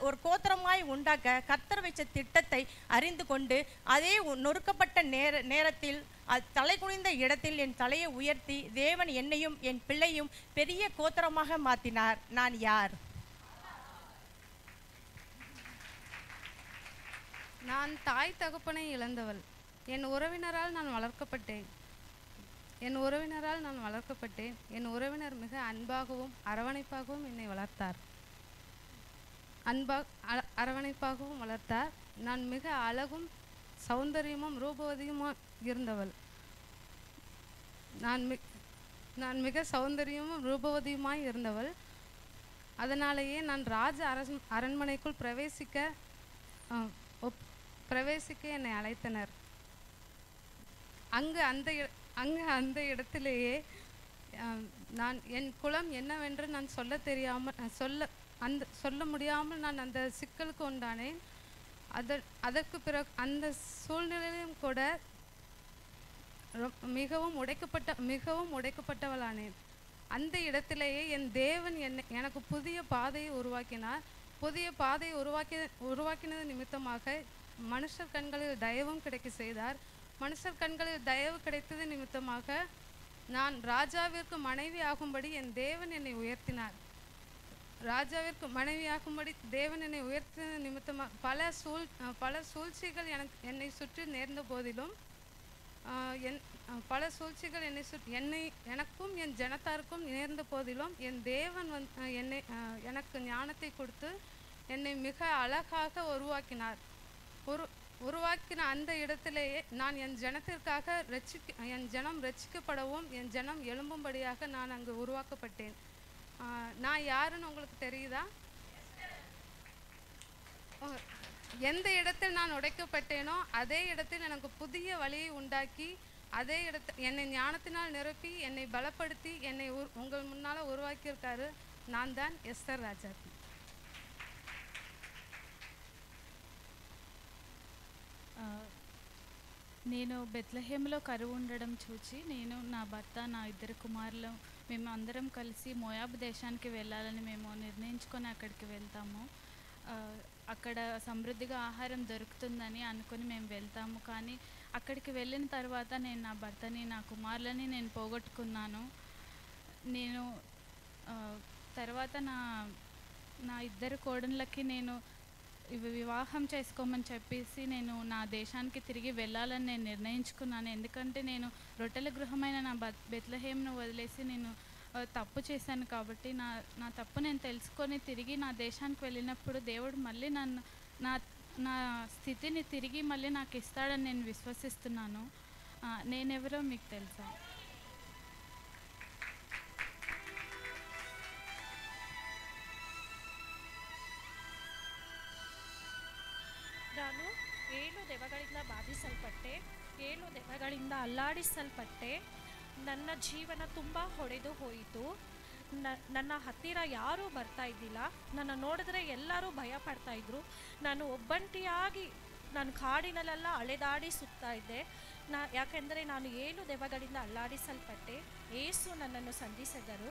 [SPEAKER 5] ஒரு கோத்திரமாய் உண்டாக்க கர்த்தர் வைச்ச திட்டத்தை அறிந்து கொண்டு அதே நொறுக்கப்பட்ட நேரத்தில் தலை குனிந்த இடத்தில் என் தலையை உயர்த்தி தேவன் என்னையும் என் பிள்ளையும் பெரிய கோத்திரமாக மாற்றினார். நான் யார்?
[SPEAKER 6] நான் தாய் தகப்பனை இழந்தவள். என் உறவினரால் நான் வளர்க்கப்பட்டேன். என் உறவினர் மிக அன்பாகவும் அரவணைப்பாகவும் என்னை வளர்த்தார். அரவணைப்பாகவும் வளர்த்தார். நான் மிக அழகும் சௌந்தரியமும் ரூபவதியுமாக இருந்தவள். நான் மிக சௌந்தரியமும் ரூபவதியுமாய் இருந்தவள். அதனாலேயே நான் அரண்மனைக்குள் பிரவேசிக்க என்னை அழைத்தனர். அங்கு அந்த இடத்திலேயே நான் என் குலம் என்னவென்று நான் சொல்ல முடியாமல் நான் அந்த சிக்கலுக்கு உண்டானேன். அதற்கு பிறகு அந்த சூழ்நிலையிலும் கூட மிகவும் உடைக்கப்பட்டவளானேன். அந்த இடத்திலேயே என் தேவன் எனக்கு புதிய பாதையை உருவாக்கினார். புதிய பாதையை உருவாக்கினது நிமித்தமாக மனுஷர் கண்களில் தயவும் கிடைக்க செய்தார். மனுஷர் கண்களில் தயவு கிடைத்தது நிமித்தமாக நான் ராஜாவிற்கு மனைவி ஆகும்படி என் தேவன் என்னை உயர்த்தினார். ராஜாவிற்கு மனைவியாகும்படி தேவன் என்னை உயர்த்தின நிமித்தமாக பல சூழ்ச்சிகள் என்னை சுற்றி நேர்ந்த போதிலும் பல சூழ்ச்சிகள் எனக்கும் என் ஜனத்தாருக்கும் நேர்ந்த போதிலும் என் தேவன் எனக்கு ஞானத்தை கொடுத்து என்னை மிக அழகாக உருவாக்கினார். உருவாக்கின அந்த இடத்திலேயே நான் என் ஜனம் ரட்சிக்கப்படவும் என் ஜனம் எழும்பும்படியாக நான் அங்கு உருவாக்கப்பட்டேன். நான் யாருன்னு உங்களுக்கு தெரியுதா? எந்த இடத்தில் நான் உடைக்கப்பட்டேனோ அதே இடத்தில் எனக்கு புதிய வழியை உண்டாக்கி அதே இடத்தில் என்னை ஞானத்தினால் நிரப்பி என்னை பலப்படுத்தி என்னை உங்கள் முன்னால் உருவாக்கியிருக்காரு. நான் தான் எஸ்தர் ராஜாத்தி.
[SPEAKER 7] నేను బెత్లెహేమ్లో కరువు ఉండడం చూచి నేను నా భర్త నా 2 కుమారులు మేము అందరం కలిసి మోయాబు దేశానికి వెళ్ళాలని మేము నిర్ణయించుకొని అక్కడికి వెళ్తాము. అక్కడ సమృద్ధిగా ఆహారం దొరుకుతుందని అనుకుని మేము వెళ్తాము. కానీ అక్కడికి వెళ్ళిన తర్వాత నేను నా భర్తని నా కుమారులని నేను పోగొట్టుకున్నాను. నేను తర్వాత నా 2 కోడళ్ళకి నేను వివాహం చేసుకోమని చెప్పేసి నేను నా దేశానికి తిరిగి వెళ్ళాలని నేను నిర్ణయించుకున్నాను. ఎందుకంటే నేను రొట్టెల గృహమైన నా బెత్లెహేమ్ను వదిలేసి నేను తప్పు చేశాను. కాబట్టి నా తప్పు నేను తెలుసుకొని తిరిగి నా దేశానికి వెళ్ళినప్పుడు దేవుడు మళ్ళీ నా స్థితిని తిరిగి మళ్ళీ నాకు ఇస్తాడని నేను విశ్వసిస్తున్నాను. నేనెవరో మీకు తెలుసా?
[SPEAKER 8] ನಾನು 7 ದೆವ್ವಗಳಿಂದ ಬಾಧಿಸಲ್ಪಟ್ಟೆ, 7 ದೆವ್ವಗಳಿಂದ ಅಲ್ಲಾಡಿಸಲ್ಪಟ್ಟೆ. ನನ್ನ ಜೀವನ ತುಂಬ ಹೊಡೆದು ಹೋಯಿತು. ನನ್ನ ಹತ್ತಿರ ಯಾರೂ ಬರ್ತಾ ಇದ್ದಿಲ್ಲ. ನನ್ನ ನೋಡಿದ್ರೆ ಎಲ್ಲರೂ ಭಯ ಪಡ್ತಾ ಇದ್ರು. ನಾನು ಒಬ್ಬಂಟಿಯಾಗಿ ನಾನು ಕಾಡಿನಲ್ಲೆಲ್ಲ ಅಲೆದಾಡಿ ಸುತ್ತಾ ಇದ್ದೆ. ಯಾಕೆಂದರೆ ನಾನು 7 ದೆವ್ವಗಳಿಂದ ಅಲ್ಲಾಡಿಸಲ್ಪಟ್ಟೆ. ಏಸು ನನ್ನನ್ನು ಸಂಧಿಸಿದರು.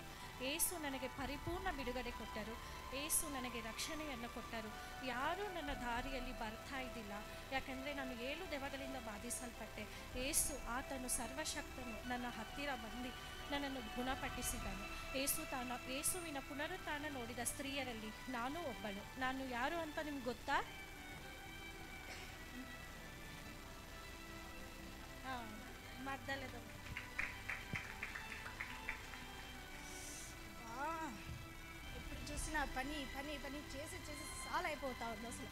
[SPEAKER 8] ಏಸು ನನಗೆ ಪರಿಪೂರ್ಣ ಬಿಡುಗಡೆ ಕೊಟ್ಟರು. ಏಸು ನನಗೆ ರಕ್ಷಣೆಯನ್ನು ಕೊಟ್ಟರು. ಯಾರೂ ನನ್ನ ದಾರಿಯಲ್ಲಿ ಬರ್ತಾ ಇದ್ದಿಲ್ಲ. ಯಾಕೆಂದರೆ ನಾನು 7 ದೆವ್ವಗಳಿಂದ ಬಾಧಿಸಲ್ಪಟ್ಟೆ. ಏಸು ಆತನು ಸರ್ವಶಕ್ತನು ನನ್ನ ಹತ್ತಿರ ಬಂದು ನನ್ನನ್ನು ಗುಣಪಡಿಸಿದನು. ಏಸುವಿನ ಪುನರುತ್ಥಾನ ನೋಡಿದ ಸ್ತ್ರೀಯರಲ್ಲಿ ನಾನು ಒಬ್ಬಳು. ನಾನು ಯಾರು ಅಂತ ನಿಮ್ಗೆ ಗೊತ್ತಾ? ಮಗ್ದಲದವರು.
[SPEAKER 9] ఎప్పుడు చూసినా పని పని పని చేసి చేసి చాలా అయిపోతా ఉంది అసలు.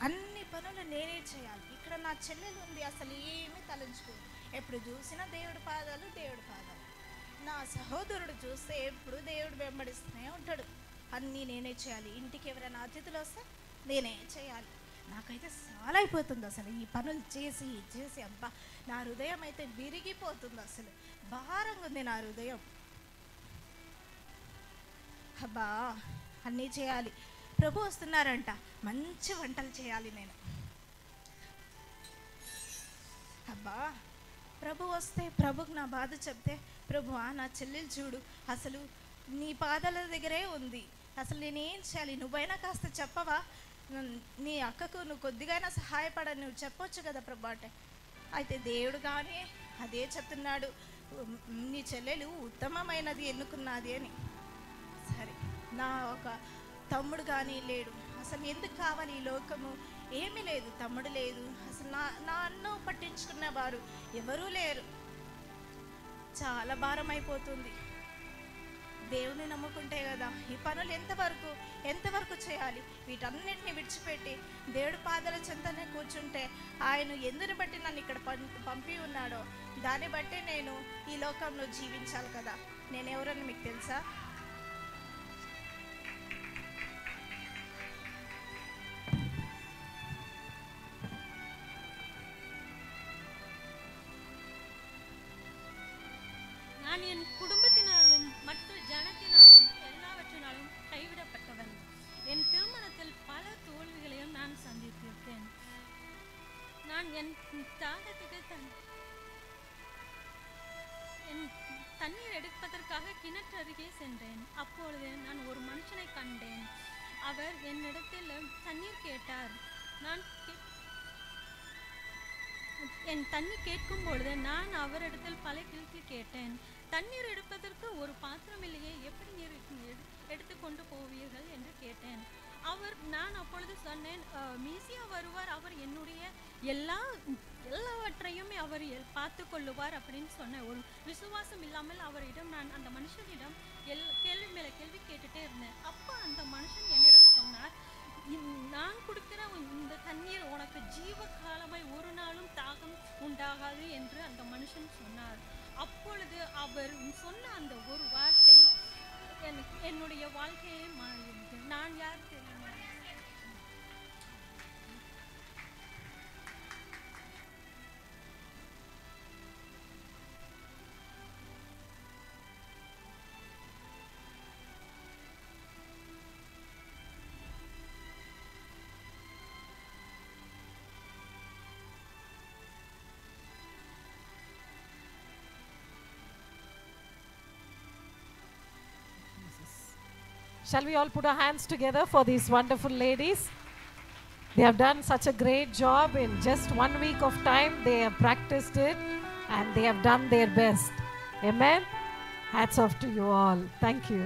[SPEAKER 9] అన్ని పనులు నేనే చేయాలి. ఇక్కడ నా చెల్లెలు ఉంది, అసలు ఏమీ తలంచుకోదు. ఎప్పుడు చూసినా దేవుడి పాదాలు దేవుడి పాదాలు. నా సహోదరుడు చూస్తే ఎప్పుడు దేవుడు వెంబడిస్తూనే ఉంటాడు. అన్నీ నేనే చేయాలి. ఇంటికి ఎవరైనా అతిథులు వస్తే నేనే చేయాలి. నాకైతే చాలా అయిపోతుంది అసలు ఈ పనులు చేసి చేసి. అబ్బా, నా హృదయం అయితే విరిగిపోతుంది. అసలు భారంగా ఉంది నా హృదయం. అబ్బా, అన్నీ చేయాలి. ప్రభు వస్తున్నారంట, మంచి వంటలు చేయాలి నేను. అబ్బా, ప్రభు వస్తే ప్రభుకు నా బాధ చెప్తే, ప్రభువా నా చెల్లెలు చూడు అసలు నీ పాదాల దగ్గరే ఉంది, అసలు నేనేం చేయాలి, నువ్వైనా కాస్త చెప్పవా, నీ అక్కకు నువ్వు కొద్దిగైనా సహాయపడని నువ్వు చెప్పొచ్చు కదా ప్రభు అంటే. అయితే దేవుడు కానీ అదే చెప్తున్నాడు, నీ చెల్లెలు ఉత్తమమైనది ఎన్నుకున్నది అని. సరే, నా ఒక తమ్ముడు కానీ లేడు. అసలు ఎందుకు కావాలి ఈ లోకము? ఏమీ లేదు, తమ్ముడు లేదు, అసలు నా అన్ను పట్టించుకున్న వారు ఎవరూ లేరు. చాలా భారం అయిపోతుంది. దేవుని నమ్ముకుంటే కదా ఈ పనులు ఎంతవరకు చేయాలి? వీటన్నిటిని విడిచిపెట్టి దేవుడి పాదాల చెంతనే కూర్చుంటే ఆయన ఎందుని బట్టి నన్ను ఇక్కడ పంపి ఉన్నాడో దాన్ని బట్టి నేను ఈ లోకంలో జీవించాలి కదా. నేను ఎవరని మీకు తెలుసా?
[SPEAKER 10] நான் என் தாகத்துக்கு தண்ணீர் எடுப்பதற்காக கிணற்றருகே சென்றேன். அப்பொழுது நான் ஒரு மனுஷனை கண்டேன். அவர் என்னிடத்தில் தண்ணீர் கேட்டார். நான் என் தண்ணீர் கேட்கும் பொழுது நான் அவரிடத்தில் பல கேள்வி கேட்டேன். தண்ணீர் எடுப்பதற்கு ஒரு பாத்திரம் இல்லையே, எப்படி நீர் எடுத்துக்கொண்டு போவீர்கள் என்று கேட்டேன். நான் அப்பொழுது சொன்னேன், மீசியா வருவார், அவர் என்னுடைய எல்லாவற்றையுமே அவர் பார்த்து கொள்ளுவார் அப்படின்னு சொன்னேன். ஒரு விசுவாசம் இல்லாமல் அவரிடம் நான் அந்த மனுஷனிடம் கேள்வி மேலே கேள்வி கேட்டுட்டே இருந்தேன். அப்போ அந்த மனுஷன் என்னிடம் சொன்னார், நான் கொடுக்கிற இந்த தண்ணீர் உனக்கு ஜீவ காலமாய் ஒரு நாளும் தாகம் உண்டாகாது என்று அந்த மனுஷன் சொன்னார். அப்பொழுது அவர் சொன்ன அந்த ஒரு வார்த்தை என்னுடைய வாழ்க்கையை மாறியது. நான் யார் தெரியுமா?
[SPEAKER 11] Shall we all put our hands together for these wonderful ladies? They have done such a great job. In just 1 week of time, they have practiced it and they have done their best. Amen? Hats off to you all. Thank you.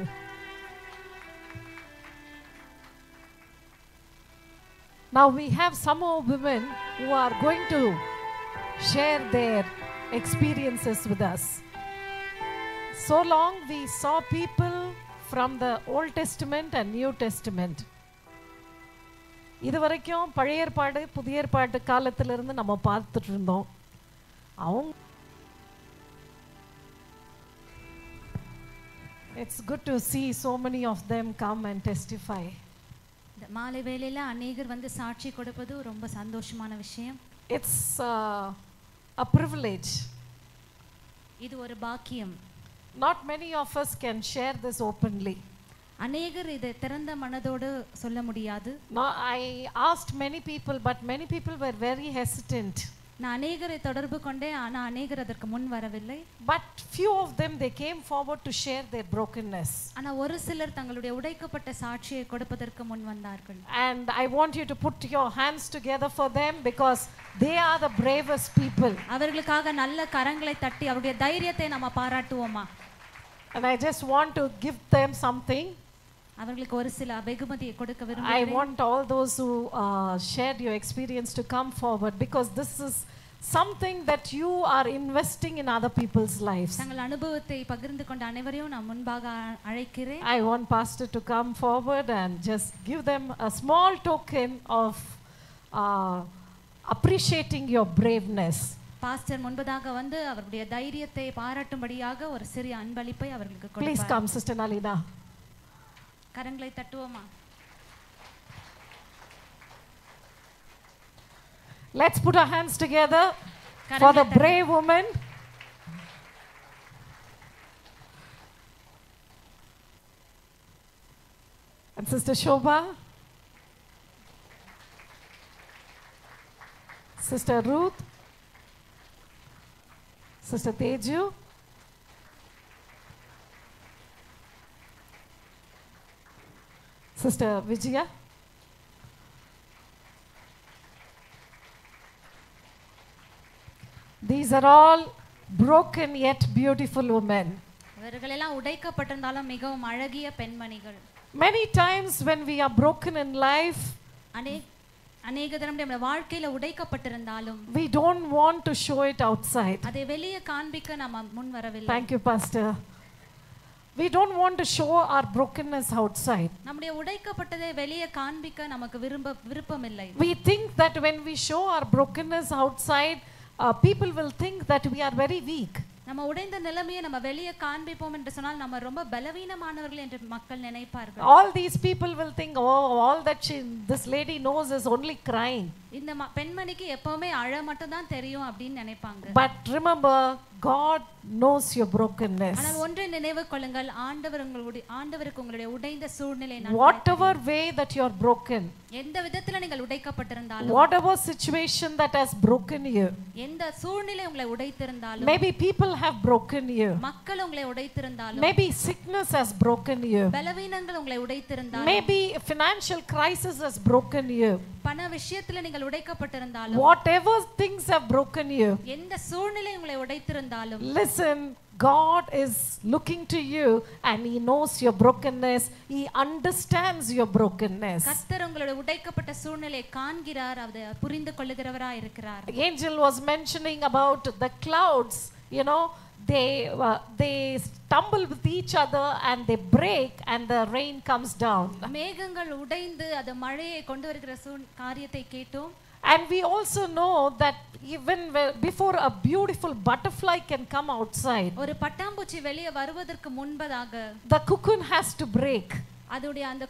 [SPEAKER 11] Now we have some more women who are going to share their experiences with us. So long we saw people from the Old Testament and New Testament. இதுவரைக்கும் பழைய ஏற்பாடு புதிய ஏற்பாடு காலத்திலிருந்து நம்ம பார்த்துட்டு இருந்தோம். It's good to see so many of them come and testify.
[SPEAKER 1] இந்த மாலை வேளையில अनेகர் வந்து சாட்சி கொடுப்பது ரொம்ப சந்தோஷமான விஷயம்.
[SPEAKER 11] It's a privilege.
[SPEAKER 1] இது ஒரு பாக்கியம்.
[SPEAKER 11] Not many of us can share this openly.
[SPEAKER 1] अनेகர் இதை திறந்த மனதோடு சொல்ல முடியாது.
[SPEAKER 11] No, I asked many people, but many people were very hesitant.
[SPEAKER 1] நான் अनेகரை தொடர்பு கொண்டேன், ஆனா अनेகர் அதற்கு முன் வரவில்லை.
[SPEAKER 11] But few of them they came forward to share their brokenness.
[SPEAKER 1] ஆனா ஒரு சிலர் தங்களுடைய உடைக்கப்பட்ட சாட்சியை கொடுப்பதற்கு முன் வந்தார்கள்.
[SPEAKER 11] And I want you to put your hands together for them because they are the bravest people.
[SPEAKER 1] அவர்களுக்காக நல்ல கரங்களை தட்டி அவருடைய தைரியத்தை நாம பாராட்டுவோமா?
[SPEAKER 11] And I just want to give them something.
[SPEAKER 1] அவங்களுக்கு ஒரு சில வெகுமதியை கொடுக்க விரும்புகிறேன்.
[SPEAKER 11] I want all those who shared your experience to come forward because this is something that you are investing in other people's lives.
[SPEAKER 1] தங்கள் அனுபவத்தை பகிர்ந்து கொண்ட அனைவரையும் நான் முன்பாக அழைக்கிறேன்.
[SPEAKER 11] I want pastor to come forward and just give them a small token of appreciating your braveness.
[SPEAKER 1] Pastor முன்பதாக வந்து அவருடைய தைரியத்தை பாராட்டும்படியாக ஒரு சிறிய அன்பளிப்பை அவர்களுக்கு கொடுப்பார்.
[SPEAKER 11] Please come, Sister Nalina.
[SPEAKER 1] கரங்களை தட்டுவோமா?
[SPEAKER 11] Let's put our hands together for the brave woman. And Sister Shobha, Sister Ruth, Sister Teju, Sister Vijaya, these are all broken yet beautiful women.
[SPEAKER 1] இவர்களெல்லாம் உடைக்கப்பட்டிருந்தாலும் மிகவும் அழகிய பெண்மணிகள்.
[SPEAKER 11] Many times when we are broken in life,
[SPEAKER 1] அநேக தரம் நம்முடைய வாழ்க்கையில உடைக்கப்பட்டிருந்தாலும்
[SPEAKER 11] we don't want to show it outside.
[SPEAKER 1] அதை வெளியே காண்பிக்க நாம முன் வரவில்லை.
[SPEAKER 11] Thank you, Pastor. We don't want to show our brokenness outside.
[SPEAKER 1] நம்முடைய உடைக்கப்பட்டதை வெளியே காண்பிக்க நமக்கு விருப்பம் இல்லை.
[SPEAKER 11] We think that when we show our brokenness outside, people will think that we are very weak.
[SPEAKER 1] நம்ம உடைந்த நிலைமையை நம்ம வெளியே காண்பிப்போம் என்று சொன்னால் நம்ம ரொம்ப பலவீனமானவர்கள் என்று மக்கள் நினைப்பார்கள்.
[SPEAKER 11] All these people will think, oh, all that this lady knows is only crying.
[SPEAKER 1] இந்த பெண்மணிக்கு எப்பவுமே அழ மட்டும் தான் தெரியும் அப்படினு நினைப்பாங்க.
[SPEAKER 11] But remember, God knows your brokenness.
[SPEAKER 1] ஆனால் ஒன்றை நினைவு கொள்ளுங்கள், ஆண்டவருக்கு உங்களுடைய உடைந்த சூழ்நிலை நான்
[SPEAKER 11] Whatever way that you are broken,
[SPEAKER 1] எந்த விதத்துல நீங்கள் உடைக்கப்பட்டிருந்தாலும்,
[SPEAKER 11] whatever situation that has broken you,
[SPEAKER 1] எந்த சூழ்நிலை உங்களை உடைத்திருந்தாலும்,
[SPEAKER 11] maybe people have broken you,
[SPEAKER 1] மக்கள் உங்களை உடைத்திருந்தாலும்,
[SPEAKER 11] maybe sickness has broken you,
[SPEAKER 1] பலவீனங்கள் உங்களை உடைத்திருந்தாலும்,
[SPEAKER 11] maybe financial crisis has broken you,
[SPEAKER 1] பண விஷயத்துல நீங்கள் உடைக்கப்பட்டிருந்தாலும்,
[SPEAKER 11] whatever things have broken you,
[SPEAKER 1] எந்த சூழ்நிலை உங்களை உடைத்திருந்தாலும்,
[SPEAKER 11] listen, God is looking to you and he knows your brokenness. He understands your brokenness.
[SPEAKER 1] கர்த்தர் உங்களுடைய உடைக்கப்பட்ட சூழ்நிலையை காண்கிறார், அதை புரிந்து கொள்ளுகிறவராய் இருக்கிறார்.
[SPEAKER 11] Angel was mentioning about the clouds, you know, they stumble with each other and they break and the rain comes down.
[SPEAKER 1] மேகங்கள் உடைந்து அது மழையை கொண்டு வருகிற காரியத்தை கேட்டோம்.
[SPEAKER 11] And we also know that even before a beautiful butterfly can come outside,
[SPEAKER 1] ஒரு பட்டாம்பூச்சி வெளியே வருவதற்கு முன்பதாக
[SPEAKER 11] the cocoon has to break.
[SPEAKER 1] அதுடைய அந்த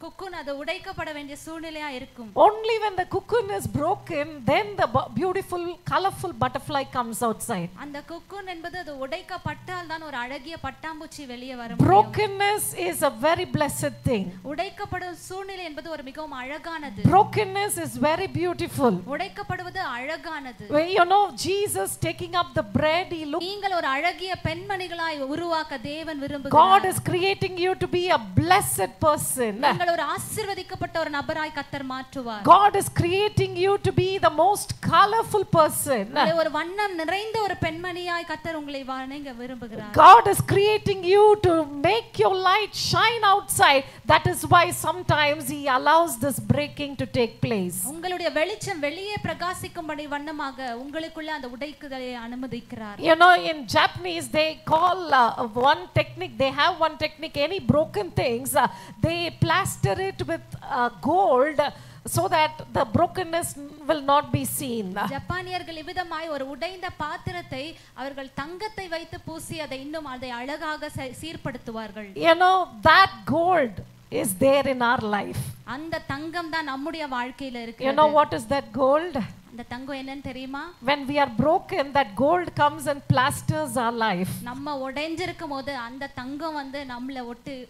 [SPEAKER 1] cocoon அது உடைக்கப்பட வேண்டிய சூழ்நிலையா இருக்கும்.
[SPEAKER 11] Only when the cocoon is broken, then the beautiful colorful butterfly comes outside.
[SPEAKER 1] அந்த cocoon என்பது அது உடைக்கப்பட்டால் தான் ஒரு அழகிய பட்டாம்பூச்சி வெளியே வர முடியும்.
[SPEAKER 11] Brokenness is a very blessed thing.
[SPEAKER 1] உடைக்கப்படும் சூழ்நிலை என்பது ஒரு மிகவும் அழகானது.
[SPEAKER 11] Brokenness is very beautiful.
[SPEAKER 1] உடைக்கப்படுவது அழகானது.
[SPEAKER 11] You know, Jesus taking up the bread, he looked.
[SPEAKER 1] நீங்கள் ஒரு அழகிய பெண்மணிகளாய் உருவாக்க தேவன் விரும்புகிறார்.
[SPEAKER 11] God is creating you to be a blessed person.
[SPEAKER 1] ஒரு ஆசீர்வதிக்கப்பட்ட ஒரு நபராய் கர்த்தர் மாற்றுவார்.
[SPEAKER 11] God is creating you to be the most colorful person.
[SPEAKER 1] ஒரு வண்ணம் நிறைந்த ஒரு பெண்மணியாய் கர்த்தர் உங்களை வணங்க விரும்புகிறார்.
[SPEAKER 11] God is creating you to make your light shine outside. That is why sometimes he allows this breaking to take place.
[SPEAKER 1] உங்களுடைய வெளிச்சம் வெளியே பிரகாசிக்கும்படி வண்ணமாக உங்களுக்குள்ள அந்த உடைக்குதலை அனுமதிக்கிறார்.
[SPEAKER 11] You know, in Japanese they call one technique, they have one technique, any broken things, they plaster it with gold so that the brokenness will not be seen.
[SPEAKER 1] ஜப்பானியர்கள் இவ்விதமாய் ஒரு உடைந்த பாத்திரத்தை அவர்கள் தங்கத்தை வைத்து பூசி அதை இன்னும் அதை அழகாக சீர்படுத்துவார்கள்.
[SPEAKER 11] You know, that gold is there in our life.
[SPEAKER 1] அந்த தங்கம் தான் நம்முடைய வாழ்க்கையில இருக்கு.
[SPEAKER 11] You know what is that gold?
[SPEAKER 1] அந்த தங்கம் என்னன்னு தெரியுமா?
[SPEAKER 11] When we are broken, that gold comes and plasters our life.
[SPEAKER 1] நம்ம உடைஞ்சிருக்கும்போது அந்த தங்கம் வந்து நம்மள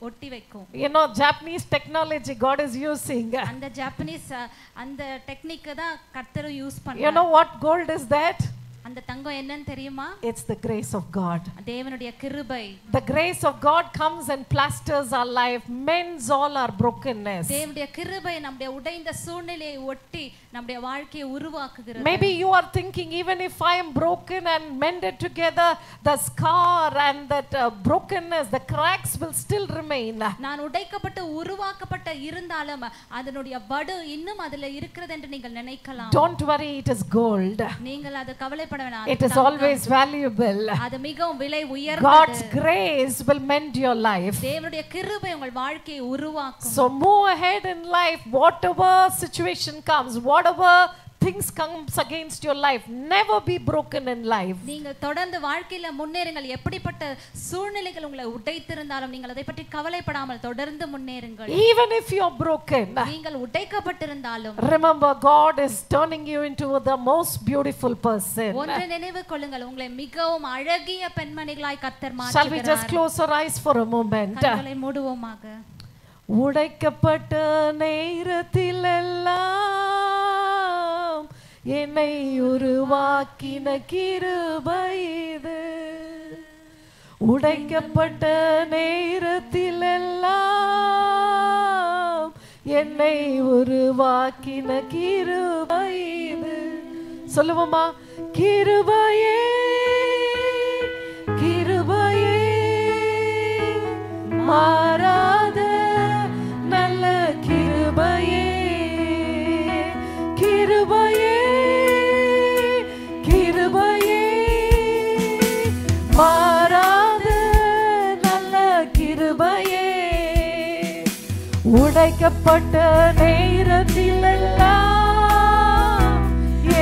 [SPEAKER 1] ஒட்டி வைக்கும்.
[SPEAKER 11] You know, Japanese technology God is using.
[SPEAKER 1] அந்த ஜப்பானீஸ் அந்த டெக்னிக் தான் கர்த்தர் யூஸ் பண்றார்.
[SPEAKER 11] You know what gold is that?
[SPEAKER 1] அந்த தங்கம் என்னன்னு தெரியுமா?
[SPEAKER 11] It's the grace of God.
[SPEAKER 1] தேவனுடைய கிருபை.
[SPEAKER 11] The grace of God comes and plasters our life, mends all our brokenness.
[SPEAKER 1] தேவனுடைய கிருபை நம்முடைய உடைந்த சூழ்நிலையை ஒட்டி நம்முடைய வாழ்க்கையை உருவாக்குகிறது.
[SPEAKER 11] Maybe you are thinking, even if I am broken and mended together, the scar and that brokenness, the cracks will still remain.
[SPEAKER 1] நான் உடைக்கப்பட்டு உருவாக்கப்பட்ட இருந்தாலும் அதனுடைய வடு இன்னும் அதுல இருக்கிறது என்று நீங்கள் நினைக்கலாம்.
[SPEAKER 11] Don't worry, it is gold.
[SPEAKER 1] நீங்கள் அது கவலைப்பட வேண்டாம்.
[SPEAKER 11] It is always valuable.
[SPEAKER 1] அது மிகவும் விலை உயர்ந்தது.
[SPEAKER 11] God's grace will mend your life.
[SPEAKER 1] தேவனுடைய கிருபை உங்கள் வாழ்க்கையை உருவாக்கும்.
[SPEAKER 11] So move ahead in life, whatever situation comes, whatever things comes against your life, never be broken in life.
[SPEAKER 1] நீங்கள் தொடர்ந்து வாழ்க்கையில முன்னேறுங்கள். எப்படிப்பட்ட சூழ்நிலைகள் உங்களை உடைத்திருந்தாலும் நீங்கள் அதை பற்றி கவலைப்படாமல் தொடர்ந்து முன்னேறுங்கள்.
[SPEAKER 11] Even if you are broken,
[SPEAKER 1] நீங்கள் உடைக்கப்பட்டிருந்தாலும்
[SPEAKER 11] remember God is turning you into the most beautiful person.
[SPEAKER 1] ஒன்றை நினைவு கொள்ளுங்கள், உங்களை மிகவும் அழகிய பெண்மணிகளாய் கர்த்தர் மாற்றுகிறார்.
[SPEAKER 11] Shall we just close our eyes for a moment?
[SPEAKER 1] கண்களை மூடுவோமாக.
[SPEAKER 11] உடைக்கப்பட்ட நேரத்திலெல்லாம் என்னை உருவாக்கின கிருபை இது. உடைக்கப்பட்ட நேரத்திலெல்லாம் என்னை உருவாக்கின கிருபை இது. சொல்லுவோமா? கிருபையே கிருபையே மாறாத நல்ல கிருபையே கிருபையே கிருபையே மாறாத நல்ல கிருபையே. உடைக்கப்பட்ட நேரத்திலெல்லாம்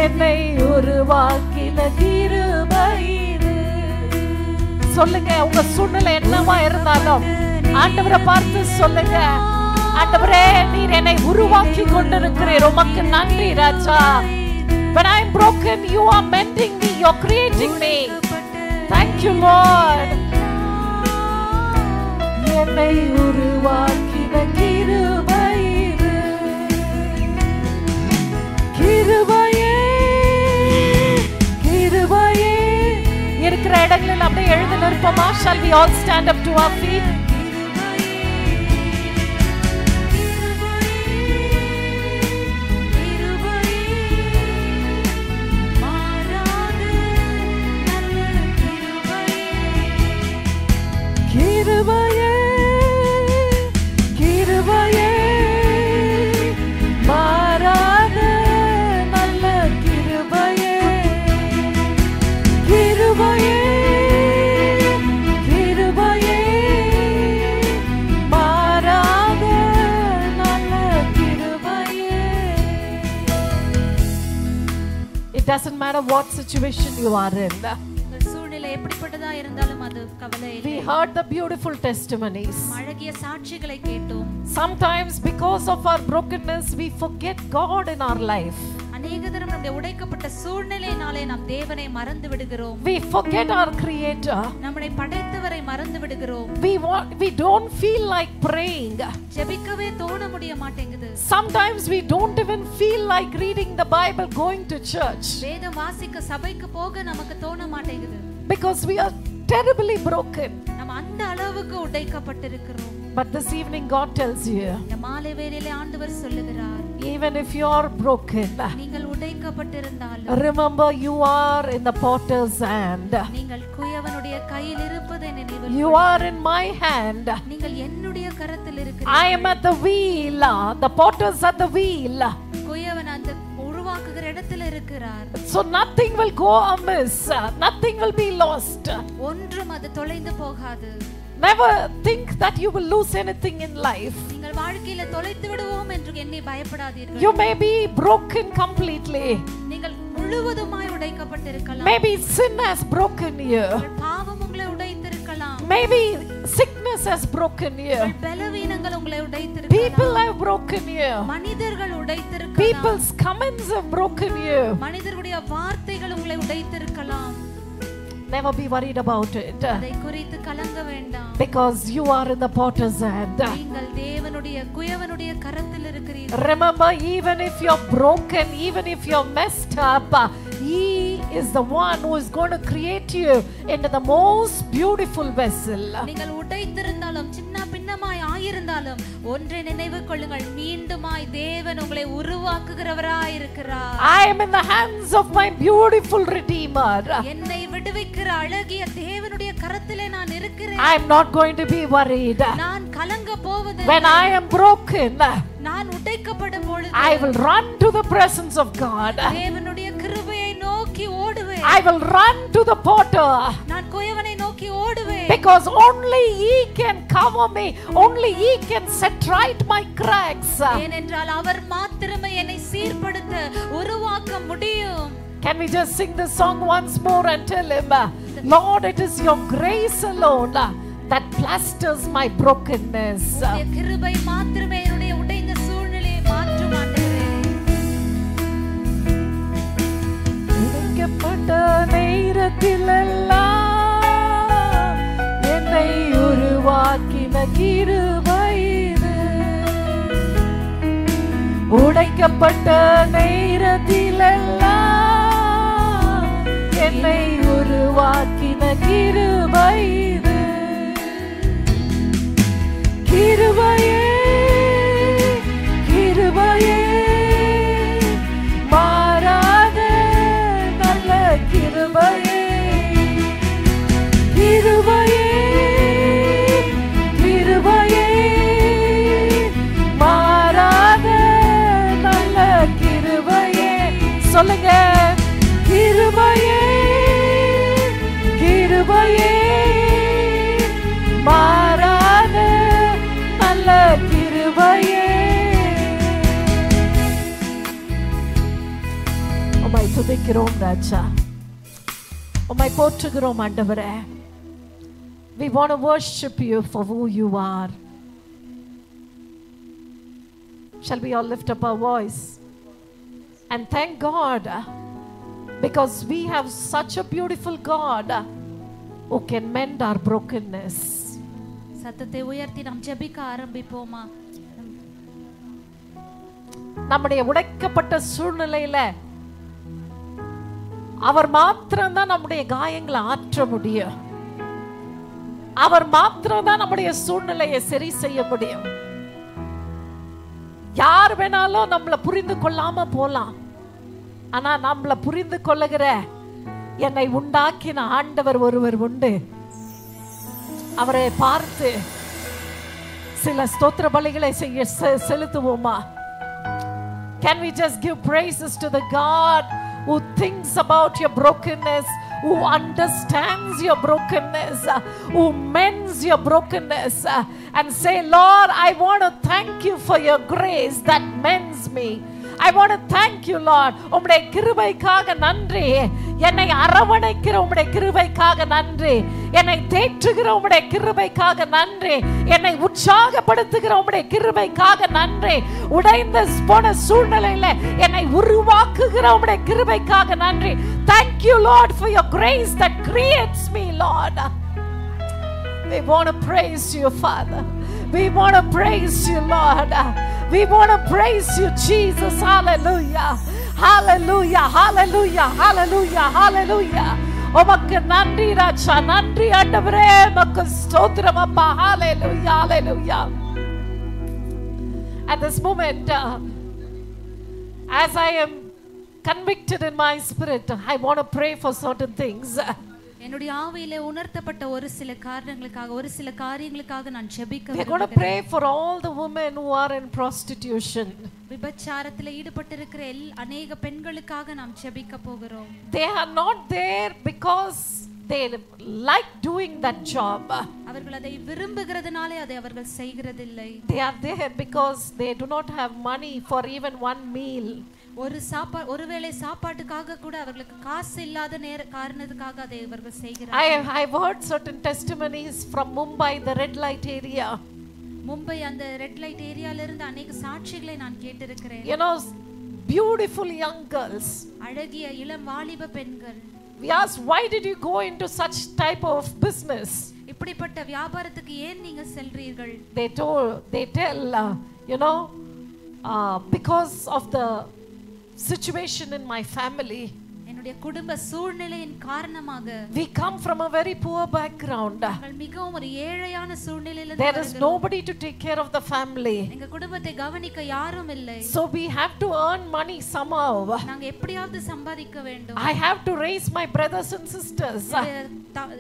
[SPEAKER 11] என்னை உருவாக்கின கிருபை இது. சொல்லுங்க, உங்க சூழ்நிலை என்னவா இருந்தாலும் ஆண்டவரை பார்த்து சொல்லுங்க, ஆண்டவரே நீர் என்னை உருவாக்கி கொண்டிருக்கிறீர். உமக்கு நன்றி ராஜா. When I'm broken, you are mending me, you're creating me. Thank you, Lord. என்னை உருவாக்கின கிருபையே, கிருபையே, கிருபையே. இருக்கிற இடங்களில் அப்படியே எழுந்து நிற்போமா? Shall we all stand up to our feet? கிருபையே, கிருபையே, மாறாத நல்ல கிருபையே, கிருபையே, கிருபையே, மாறாத நல்ல கிருபையே. It doesn't matter what situation you are in.
[SPEAKER 1] சூழ்நிலை எப்படிப்பட்டதா இருந்தாலும் அது கவலை இல்லை.
[SPEAKER 11] We heard the beautiful testimonies.
[SPEAKER 1] அழகிய சாட்சிகளை கேட்டோம்.
[SPEAKER 11] Sometimes because of our brokenness we forget God in our life.
[SPEAKER 1] அநேக தரம் நம்முடைய உடைக்கப்பட்ட சூழ்நிலையினாலே நாம் தேவனை மறந்து விடுகிறோம்.
[SPEAKER 11] We forget our creator.
[SPEAKER 1] நம்மை படைத்தவரை மறந்து விடுகிறோம்.
[SPEAKER 11] We don't feel like praying.
[SPEAKER 1] ஜெபிக்கவே தோண முடிய மாட்டேங்குது.
[SPEAKER 11] Sometimes we don't even feel like reading the Bible, going to church.
[SPEAKER 1] வேதம் வாசிக்க சபைக்கு போக நமக்கு தோண மாட்டேங்குது.
[SPEAKER 11] Because we are terribly broken.
[SPEAKER 1] நம்ம அந்த அளவுக்கு உடைக்கப்பட்டிருக்கிறோம்.
[SPEAKER 11] But this evening God tells you,
[SPEAKER 1] இந்த மாலை வேளையிலே ஆண்டவர் சொல்லுகிறார்,
[SPEAKER 11] even if you are broken,
[SPEAKER 1] நீங்கள் உடைக்கப்பட்டிருந்தாலும்
[SPEAKER 11] remember you are in the potter's hand.
[SPEAKER 1] நீங்கள் குயவனுடைய கையில் இருப்பதை நினைவில்
[SPEAKER 11] You are in my hand.
[SPEAKER 1] நீங்கள் என்னுடைய கரத்தில் இருக்கிறீர்கள்.
[SPEAKER 11] I am at the wheel. The potter's at the wheel.
[SPEAKER 1] குயவன் அந்த உருவாக்குகிற இடத்துல இருக்கிறார்.
[SPEAKER 11] So nothing will go amiss. Nothing will be lost.
[SPEAKER 1] ஒன்றும் அது தொலைந்து போகாது.
[SPEAKER 11] Never think that you will lose anything in life.
[SPEAKER 1] நீங்கள் வாழ்க்கையில தொலைத்து விடுவோம் என்று எண்ணி பயப்படாதீர்கள்.
[SPEAKER 11] You may be broken completely.
[SPEAKER 1] நீங்கள் முழுவதுமாய் உடைக்கப்பட்டிருக்கலாம்.
[SPEAKER 11] Maybe sin has broken you.
[SPEAKER 1] பாவம் உங்களை உடைத்திருக்கலாம்.
[SPEAKER 11] Maybe sickness has broken you.
[SPEAKER 1] பலவீனங்கள் உங்களை உடைத்திருக்கலாம்.
[SPEAKER 11] People have broken you.
[SPEAKER 1] மனிதர்கள் உடைத்திருக்கலாம்.
[SPEAKER 11] People's comments have broken you.
[SPEAKER 1] மனிதர்களுடைய வார்த்தைகள் உங்களை உடைத்திருக்கலாம்.
[SPEAKER 11] Never be worried about it.
[SPEAKER 1] அதை குறித்து கலங்க வேண்டாம்.
[SPEAKER 11] Because you are in the potter's hand.
[SPEAKER 1] நீங்கள் தேவனுடைய குயவனுடைய கரத்தில் இருக்கிறீர்கள்.
[SPEAKER 11] Remember, even if you're broken, even if you're messed up, He is the one who is going to create you into the most beautiful vessel.
[SPEAKER 1] நீங்கள் உடைத்திருந்தாலும் சின்ன பின்னமாய் ஆயிருந்தாலும் ஒன்றை நினைவு கொள்ளுங்கள், மீண்டுமாய் தேவன் உங்களை உருவாக்குகிறவராய் இருக்கிறார்.
[SPEAKER 11] I am in the hands of my beautiful Redeemer.
[SPEAKER 1] என்னை விடுவிக்கிற அழகிய தேவனுடைய கரத்திலே நான் இருக்கிறேன்.
[SPEAKER 11] I am not going to be worried.
[SPEAKER 1] நான் கலங்க போவதில்லை.
[SPEAKER 11] When I am broken,
[SPEAKER 1] நான் உடைக்கப்படும் பொழுது
[SPEAKER 11] I will run to the presence of God.
[SPEAKER 1] தேவனுடைய கிருபையை நோக்கி ஓடுவேன்.
[SPEAKER 11] I will run to the potter.
[SPEAKER 1] நான் குயவனை நோக்கி ஓடுவேன்.
[SPEAKER 11] Because only He can cover me. Only He can set right my cracks.
[SPEAKER 1] ஏனென்றால் அவர் மாத்திரமே என்னை சீர்படுத்த உருவாக்க முடியும்.
[SPEAKER 11] Can we just sing this song once more and tell Him, Lord, it is your grace alone that plasters my brokenness.
[SPEAKER 1] உம்முடைய கிருபை மாத்திரமே என்னுடைய உடைந்த சூழ்நிலையை மாற்றும் ஆண்டவரே.
[SPEAKER 11] உடைக்கப்பட்ட நேரத்திலெல்லாம் என்னை உருவாக்கின கிருபை இது. உடைக்கப்பட்ட நேரத்திலெல்லாம் என்னை உருவாக்கின கிருபை இது. கிருபையே, கிருபையே, மாறாத நல்ல கிருபையே, கிருபையே, கிருபையே, மாறாத நல்ல கிருபையே. சொல்லுங்க, கிருபையே, கிருபையே, மாறாத நல்ல கிருபையே. உம்மை துதிக்கிறோம் ராஜா, உம்மை போற்றுகிறோம் ஆண்டவரே. We want to worship you for who you are. Shall we all lift up our voice and thank God because we have such a beautiful God who can mend our brokenness.
[SPEAKER 1] சத்தத்தை உயர்த்தி நாம் ஜெபிக்க ஆரம்பிப்போமா?
[SPEAKER 11] நம்முடைய உடைக்கப்பட்ட சூழ்நிலையில அவர் மாத்திரம்தான் நம்முடைய காயங்களை ஆற்ற முடியும். அவர் மாத்திரம்தான் நம்முடைய சூழ்நிலையை சரி செய்ய முடியும். யார் வேணாலும் நம்மளை புரிந்து கொள்ளாம போலாம். ஆனா நம்மளை புரிந்து கொள்ளுகிற என்னை உண்டாக்கின ஆண்டவர் ஒருவர் உண்டு. அவரை பார்த்து சில ஸ்தோத்திர பலிகளை செலுத்துவோமா? Can we just give praises to the God who thinks about your brokenness, who understands your brokenness, who mends your brokenness, and say, Lord, I want to thank you for your grace that mends me. I want to thank you, Lord. உம்முடைய கிருபைக்காக நன்றி. என்னை அரவணைக்கிற உம்முடைய கிருபைக்காக நன்றி. என்னை தேற்றுகிற உம்முடைய கிருபைக்காக நன்றி. என்னை உற்சாகப்படுத்துகிற உம்முடைய கிருபைக்காக நன்றி. உடைந்த போன சூழ்நிலையில என்னை உருவாக்குகிற உம்முடைய கிருபைக்காக நன்றி. Thank you, Lord, for your grace that creates me, Lord. We want to praise you, Father. We want to praise you, Lord. We want to praise you, Jesus. Hallelujah. Hallelujah. Hallelujah. Hallelujah. Hallelujah. உமக்கு நன்றி ராஜா, நன்றி ஆண்டவரே, உமக்கு ஸ்தோத்திரம் அப்பா. Hallelujah. Hallelujah. At this moment, as I am convicted in my spirit, I want to pray for certain things.
[SPEAKER 1] என்னுடைய ஆவியிலே உணர்த்தப்பட்ட ஒரு சில காரணங்களுக்காக, ஒரு சில காரியங்களுக்காக நான் ஜெபிக்க
[SPEAKER 11] விரும்புகிறேன். We are going to pray for all the women who are in prostitution.
[SPEAKER 1] விபச்சாரத்தில் ஈடுபட்டிருக்கிற அநேக பெண்களுக்காக நாம் ஜெபிக்க போகிறோம்.
[SPEAKER 11] They are not there because they like doing that job.
[SPEAKER 1] அவர்கள் அதை விரும்புகிறதுனாலே அதை அவர்கள் செய்கிறதில்லை.
[SPEAKER 11] They are there because they do not have money for even one meal.
[SPEAKER 1] ஒருவேளை சாப்பாட்டுக்காக கூட அவர்களுக்கு காசு இல்லாத காரணத்துக்காக அதை அவர்கள் செய்கிறார்கள்.
[SPEAKER 11] I have heard certain testimonies from Mumbai, the red light area.
[SPEAKER 1] Mumbai அந்த ரெட் லைட் ஏரியால இருந்து அநேக சாட்சிகளை நான் கேட்டிருக்கிறேன்.
[SPEAKER 11] You know, beautiful young girls.
[SPEAKER 1] அழகிய இளம் வாலிப பெண்கள்.
[SPEAKER 11] We asked, why did you go into such type of business?
[SPEAKER 1] இப்படிப்பட்ட வியாபாரத்துக்கு ஏன் நீங்க செல்றீர்கள்?
[SPEAKER 11] They tell, you know, because of the situation in my family.
[SPEAKER 1] என்னுடைய குடும்ப சூழ்நிலையின் காரணமாக.
[SPEAKER 11] We come from a very poor background.
[SPEAKER 1] நாங்கள் மிகவும் ஒரு ஏழையான சூழ்நிலையில
[SPEAKER 11] There is nobody to take care of the family.
[SPEAKER 1] எங்க குடும்பத்தை கவனிக்க யாரும் இல்லை.
[SPEAKER 11] So we have to earn money somehow.
[SPEAKER 1] நாங்க எப்படியாவது சம்பாதிக்க வேண்டும்.
[SPEAKER 11] I have to raise my brothers and sisters.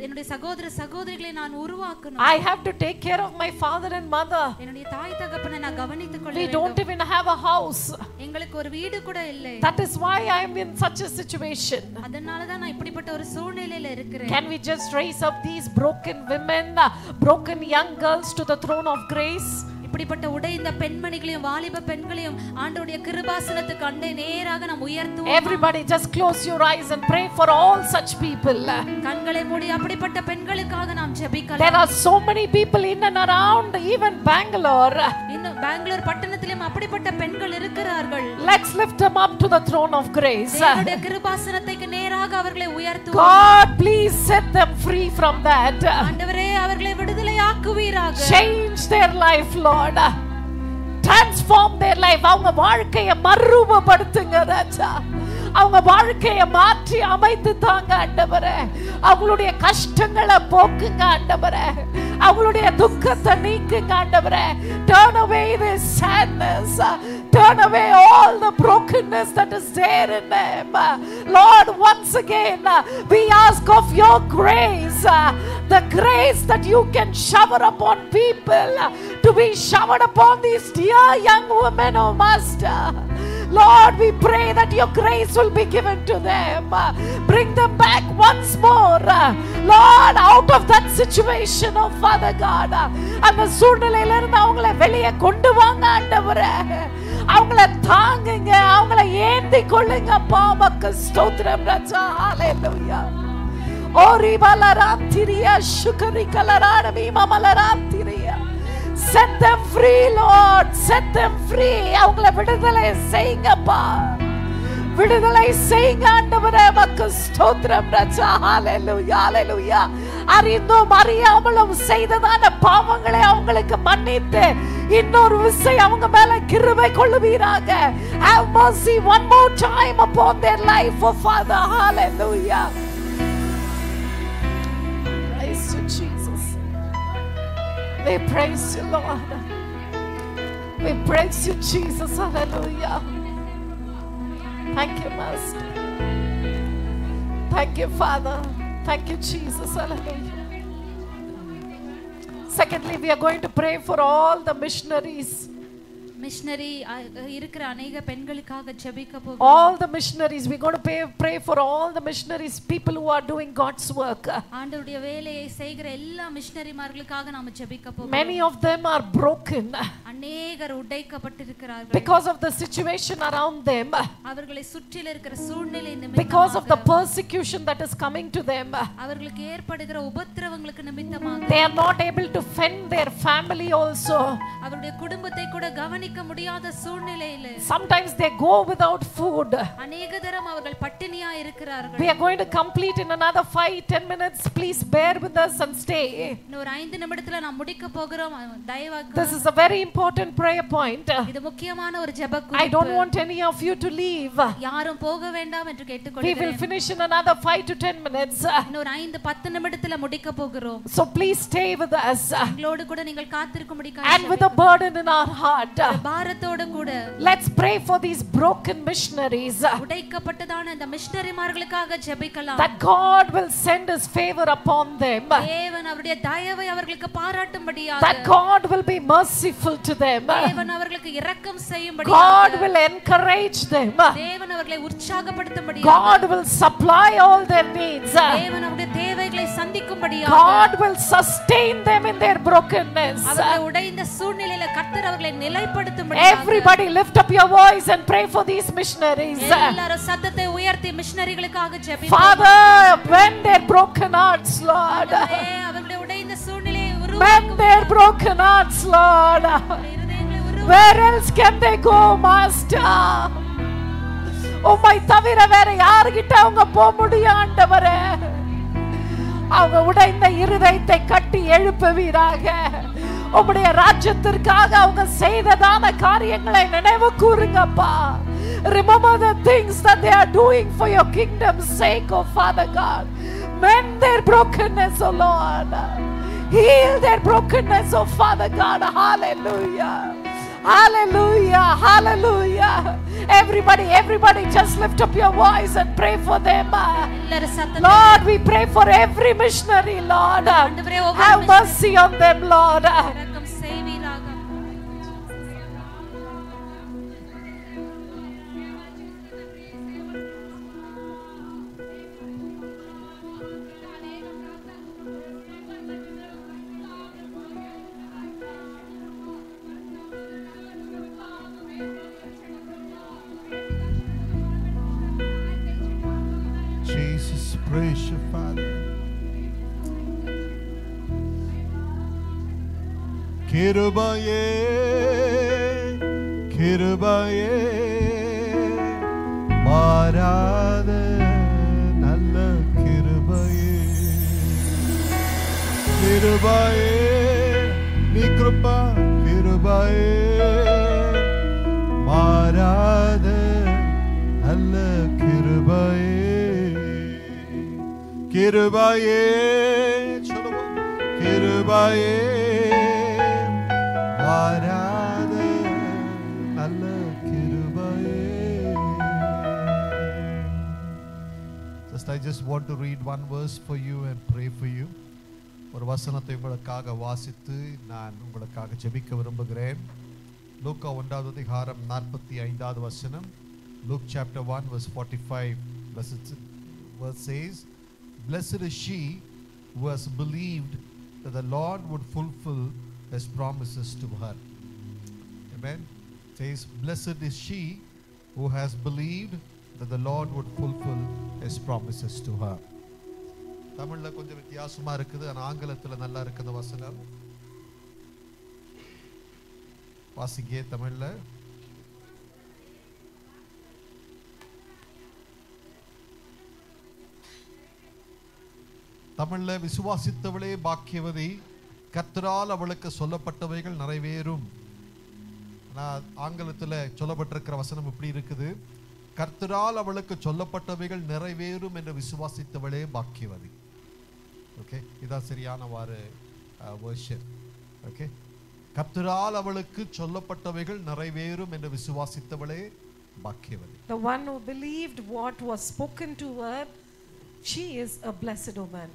[SPEAKER 1] என்னுடைய சகோதர சகோதரிகளை நான் உருவாக்கணும்.
[SPEAKER 11] I have to take care of my father and mother.
[SPEAKER 1] என்னுடைய தாய் தகப்பனை நான் கவனித்துக் கொள்ள
[SPEAKER 11] வேண்டும். We don't even have a house.
[SPEAKER 1] எங்களுக்கு ஒரு வீடு கூட இல்லை.
[SPEAKER 11] That is why I am in such a situation.
[SPEAKER 1] அதனால தான் நான் இப்படிப்பட்ட ஒரு சூழ்நிலையில இருக்கிறேன்.
[SPEAKER 11] Can we just raise up these broken women, broken young girls to the throne of grace?
[SPEAKER 1] இப்படிப்பட்ட உடைந்த பெண்மணிகளையும் வாலிப பெண்களையும் ஆண்டவருடைய கிருபாசனத்துக்கு அண்டை நேராக நாம் உயர்த்துவோம்.
[SPEAKER 11] Everybody just close your eyes and pray for all such people.
[SPEAKER 1] கண்களை மூடி அப்படிப்பட்ட பெண்களுக்காக நாம் ஜெபிக்கலாம்.
[SPEAKER 11] There are so many people in and around even Bangalore.
[SPEAKER 1] இன்னும் பெங்களூர் பட்டணத்திலும் அப்படிப்பட்ட பெண்கள் இருக்கிறார்கள்.
[SPEAKER 11] Let's lift them up to the throne of grace.
[SPEAKER 1] தேவனுடைய கிருபாசனத்துக்கு நேராக அவர்களை உயர்த்துவோம்.
[SPEAKER 11] God, please set them free from that.
[SPEAKER 1] ஆண்டவரே அவர்களை விடுதலையாக்குவீராக.
[SPEAKER 11] Change their life, Lord. Transform their life. அவங்க வாழ்க்கையை மறுரூபப்படுத்துங்க ராஜா. அவங்க வாழ்க்கையை மாற்றி அமைத்து தாங்க ஆண்டவரே. அவங்களுடைய கஷ்டங்களை போக்குங்க ஆண்டவரே. அவங்களுடைய துக்கத்தை நீக்குங்க ஆண்டவரே. Turn away this sadness. Turn away all the brokenness that is there in them. Lord, once again we ask of your grace, the grace that you can shower upon people, to be showered upon these dear young women, oh Master. Lord, we pray that your grace will be given to them. Bring them back once more, Lord, out of that situation, oh Father God. அந்த சூழ்நிலையில இருந்து அவங்களை வெளியே கொண்டு வாங்க ஆண்டவரே. அவங்களை தாங்குங்க, அவங்களை ஏந்தி கொள்ளுங்க. பாவக்கு ஸ்தோத்திரம் ராஜா. ஹalleluya. ஓரி பலராத்திரியா sugary கலராடமி மமலராத்திரியா. Set them free, Lord. set them free. அவங்களை விடுதலை செய்யுங்கப்பா, விடுதலை செய்யுங்க ஆண்டவரே. உமக்கு ஸ்தோத்திரம் ராஜா. ஹalleluya ஹalleluya. அறிந்தும் அறியாமலும் செய்ததான பாவங்களை அவங்களுக்கு மன்னித்து இன்னொரு விசை அவங்க மேல கிருபை கொள்ளுவீராக. Have mercy one more time upon their life, oh Father. Hallelujah. Praise you, Jesus. We praise you, Lord. We praise you, Jesus. Hallelujah. Thank you, Master. Thank you, Father. Thank you, Jesus. Hallelujah. Secondly, we are going to pray for all the missionaries.
[SPEAKER 1] Missionary இருக்கிற अनेक பெண்களுக்காக ஜெபிக்க போகிறோம்.
[SPEAKER 11] All the missionaries, we're going to pray for all the missionaries, people who are doing God's work.
[SPEAKER 1] ஆண்டவருடைய வேலையை செய்கிற எல்லா மிஷனரிமார்களுக்காக நாம ஜெபிக்க போகிறோம்.
[SPEAKER 11] Many of them are broken.
[SPEAKER 1] அநேகர் உடைக்கப்பட்டிருக்கிறார்கள்.
[SPEAKER 11] Because of the situation around them.
[SPEAKER 1] அவர்களை சுற்றில இருக்கிற சூழ்நிலை நிமித்தமாக.
[SPEAKER 11] Because of the persecution that is coming to them.
[SPEAKER 1] அவர்களுக்கு ஏற்படுகிற உபத்திரவங்களுக்கு நிமித்தமாக.
[SPEAKER 11] They are not able to fend their family also.
[SPEAKER 1] அவருடைய குடும்பத்தை கூட கவனிக்க முடியாத சூழ்நிலையில.
[SPEAKER 11] Sometimes they go without food.
[SPEAKER 1] அநேக தரம் அவர்கள் பட்டினியா இருக்கிறார்கள்.
[SPEAKER 11] We are going to complete in another 5-10 minutes. Please bear with us and stay.
[SPEAKER 1] இன்னொரு 5 நிமிடத்துல நாம் முடிக்க போகிறோம். தயவாக.
[SPEAKER 11] This is a very important prayer point.
[SPEAKER 1] இது முக்கியமான ஒரு ஜெப குறிப்பு.
[SPEAKER 11] I don't want any of you to leave.
[SPEAKER 1] யாரும் போக வேண்டாம் என்று கேட்டுக்கொள்கிறேன்.
[SPEAKER 11] We will finish in another 5 to 10 minutes.
[SPEAKER 1] இன்னொரு 5-10 நிமிடத்துல முடிக்க போகிறோம்.
[SPEAKER 11] So please stay with us.
[SPEAKER 1] எங்களோடு கூட நீங்கள் காத்திருக்கும்படியாக.
[SPEAKER 11] And with a burden in our heart.
[SPEAKER 1] பாரத்தோடு கூட.
[SPEAKER 11] Let's pray for these broken missionaries.
[SPEAKER 1] உடைக்கப்பட்டதான இந்த மிஷனரிமார்களுக்காக ஜெபிக்கலாம்.
[SPEAKER 11] That God will send his favor upon them.
[SPEAKER 1] தேவன் அவருடைய தயவை அவர்களுக்கு பாராட்டும்படியாக.
[SPEAKER 11] That God will be merciful to them.
[SPEAKER 1] தேவன் அவர்களுக்கு இரக்கம் செய்யும்படியாக.
[SPEAKER 11] God will encourage them.
[SPEAKER 1] தேவன் அவர்களை உற்சாகப்படுத்தும்படியாக.
[SPEAKER 11] God will supply all their needs.
[SPEAKER 1] தேவன் அவருடைய தேவைகளை சந்திக்கும்படியாக.
[SPEAKER 11] God will sustain them in their brokenness.
[SPEAKER 1] அவர்கள் உடைந்த சூழ்நிலையில கர்த்தர் அவர்களை நிலைப்படுத்தும்படியாக.
[SPEAKER 11] Everybody lift up your voice and pray for these missionaries.
[SPEAKER 1] எல்லாரும் சத்தத்தை உயர்த்தி மிஷனரிகளுக்காக ஜெபிப்போம்.
[SPEAKER 11] Father, mend their broken hearts, Lord.
[SPEAKER 1] அவர்களுடைய உடைந்த சூழ்நிலையை
[SPEAKER 11] mend their broken hearts, Lord. Where else can they go, Master? உம்மை தவிர வேற யார்கிட்ட அவங்க போக முடியும் ஆண்டவரே? அவங்க உடைந்த இருதயத்தை கட்டி எழுப்புவீராக. உம்முடைய ராஜ்யத்திற்காக அவங்க செய்ததான காரியங்களை நினைவு கூறுங்கப்பா. Remember the things that they are doing for your kingdom's sake, oh Father God. Mend their brokenness, oh Lord. Heal their brokenness, oh Father God. Hallelujah. Hallelujah. Hallelujah. Everybody just lift up your voice and pray for them. Lord, we pray for every missionary, Lord. Have mercy on them, Lord.
[SPEAKER 4] Jesus, praise you, Father. கிருபையே கிருபையே மாறாத நல்ல கிருபையே கிருபையே నీ కృప கிருபையே மாறாத நல்ல கிருபையே கிருபையே சொல்லுவோம் கிருபையே மாறாத நல்ல கிருபையே. I just want to read one verse for you and pray for you. ஒரு வசனத்தை உங்களுக்காக வாசித்து நான் உங்களுக்காக ஜெபிக்க விரும்புகிறேன். லூக்கா 1வது அதிகாரம் 45வது வசனம். Luke chapter 1 verse 45 verse says, "Blessed is she who has believed that the Lord would fulfill his promises to her." Amen. It says, "Blessed is she who has believed that the Lord would fulfill his promises to her." தமிழ்ல கொஞ்சம் வித்தியாசமா இருக்குது, ஆனா ஆங்கிலத்துல நல்லா இருக்குது வசனம். வாசிங்க தமிழ்ல. தமிழ்ல விசுவாசித்தவளே பாக்கியவதி, கர்த்தரால் அவளுக்கு சொல்லப்பட்டவைகள் நிறைவேறும். நான் ஆங்கிலத்தில் சொல்லப்பட்டிருக்கிற வசனம் இப்படி இருக்குது, கர்த்தரால் அவளுக்கு சொல்லப்பட்டவைகள் நிறைவேறும் என்று விசுவாசித்தவளே பாக்கியவதி. ஓகே, இதான் சரியானவாறு வேர்ஷன். ஓகே, கர்த்தரால் அவளுக்கு சொல்லப்பட்டவைகள் நிறைவேறும் என்று விசுவாசித்தவளே பாக்கியவதி.
[SPEAKER 11] The one who believed what was spoken to her, she is a blessed woman.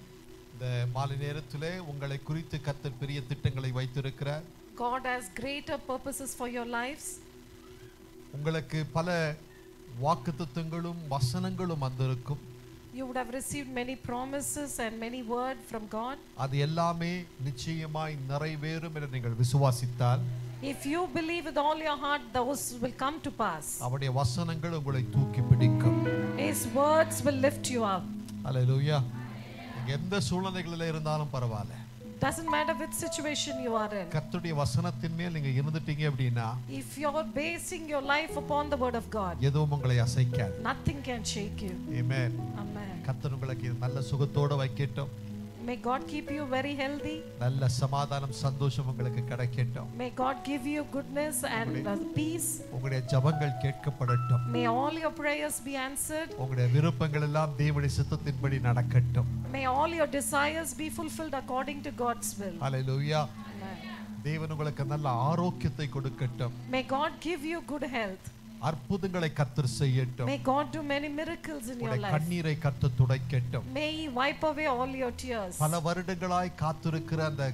[SPEAKER 4] இந்த மாலை நேரத்திலே உங்களை குறித்து கர்த்தர் பெரிய திட்டங்களை வைத்திருக்கிறார்.
[SPEAKER 11] God has greater purposes for your lives.
[SPEAKER 4] உங்களுக்கு பல வாக்குத்தத்தங்களும் வசனங்களும் வந்திருக்கும்.
[SPEAKER 11] You would have received many promises and many word from God.
[SPEAKER 4] அது எல்லாமே நிச்சயமாய் நிறைவேறும் என்று நீங்கள் விசுவாசித்தால்,
[SPEAKER 11] if you believe with all your heart, those will come to pass.
[SPEAKER 4] அவருடைய வசனங்கள் உங்களை தூக்கி பிடிக்கும்.
[SPEAKER 11] His words will lift you up.
[SPEAKER 4] ஹல்லேலூயா. எந்த சூழ்நிலைகளில் இருந்தாலும் பரவாயில்லை,
[SPEAKER 11] doesn't matter which situation you are in.
[SPEAKER 4] கர்த்தருடைய வசனத்தின் மேல் நீங்க இருந்துட்டீங்க அப்படினா,
[SPEAKER 11] if you are basing your life upon the word of God,
[SPEAKER 4] எதுவும் உங்களை அசைக்காது.
[SPEAKER 11] nothing can shake you.
[SPEAKER 4] Amen.
[SPEAKER 11] Amen.
[SPEAKER 4] கர்த்தர் உங்களுக்கு நல்ல சுகத்தோட வைக்கட்டும்.
[SPEAKER 11] May God keep you very healthy.
[SPEAKER 4] நல்ல சமாதானம் சந்தோஷம் உங்களுக்கு கிடைக்கட்டும்.
[SPEAKER 11] May God give you goodness and peace.
[SPEAKER 4] உங்களுடைய ஜெபங்கள் கேட்கப்படட்டும்.
[SPEAKER 11] May all your prayers be answered.
[SPEAKER 4] உங்களுடைய விருப்பங்கள் எல்லாம் தேவனுடைய சித்தத்தின்படி நடக்கட்டும்.
[SPEAKER 11] May all your desires be fulfilled according to God's will.
[SPEAKER 4] Hallelujah. தேவன் உங்களுக்கு நல்ல ஆரோக்கியத்தை கொடுக்கட்டும்.
[SPEAKER 11] May God give you good health.
[SPEAKER 4] அற்புதங்களை கர்த்தர் செய்யட்டும்.
[SPEAKER 11] May God do many miracles in your life.
[SPEAKER 4] கண்ணீரை கர்த்தர் துடைக்கட்டும்.
[SPEAKER 11] May He wipe away all your tears.
[SPEAKER 4] பல வருடங்களாய் காத்திருக்கிற அந்த